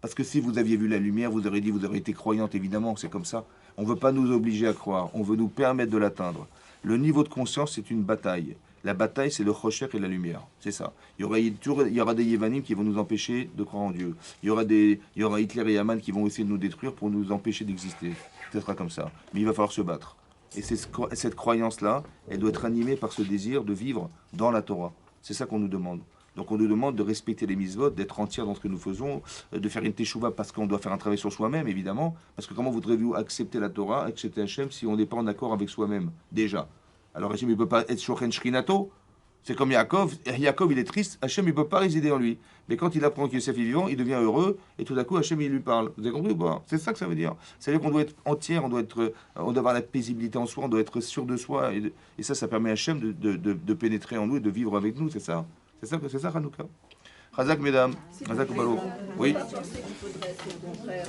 Parce que si vous aviez vu la lumière, vous auriez été croyante, évidemment, c'est comme ça. On ne veut pas nous obliger à croire, on veut nous permettre de l'atteindre. Le niveau de conscience, c'est une bataille. La bataille, c'est le Rocher et la lumière. C'est ça. Il y aura des Yévanim qui vont nous empêcher de croire en Dieu. Il y aura Hitler et Haman qui vont essayer de nous détruire pour nous empêcher d'exister. Ce sera comme ça. Mais il va falloir se battre. Et cette croyance-là, elle doit être animée par ce désir de vivre dans la Torah. C'est ça qu'on nous demande. Donc on nous demande de respecter les mitzvot, d'être entière dans ce que nous faisons, de faire une teshuva parce qu'on doit faire un travail sur soi-même, évidemment. Parce que comment voudrez-vous accepter la Torah, accepter Hachem, si on n'est pas en accord avec soi-même, déjà? Alors Hachem, il ne peut pas être Shochen Shrinato. C'est comme Yaakov. Yaakov, il est triste. Hachem, il ne peut pas résider en lui. Mais quand il apprend que Yosef est vivant, il devient heureux. Et tout d'un coup, Hachem, il lui parle. Vous avez compris ou pas? C'est ça que ça veut dire. C'est-à-dire qu'on doit être entière, on doit avoir la paisibilité en soi, on doit être sûr de soi. Et ça permet à Hachem de pénétrer en nous et de vivre avec nous. C'est ça. C'est ça, Hanouka. Chazak, mesdames. Chazak, Baruch. Oui. Pensez qu'il faudrait, au contraire,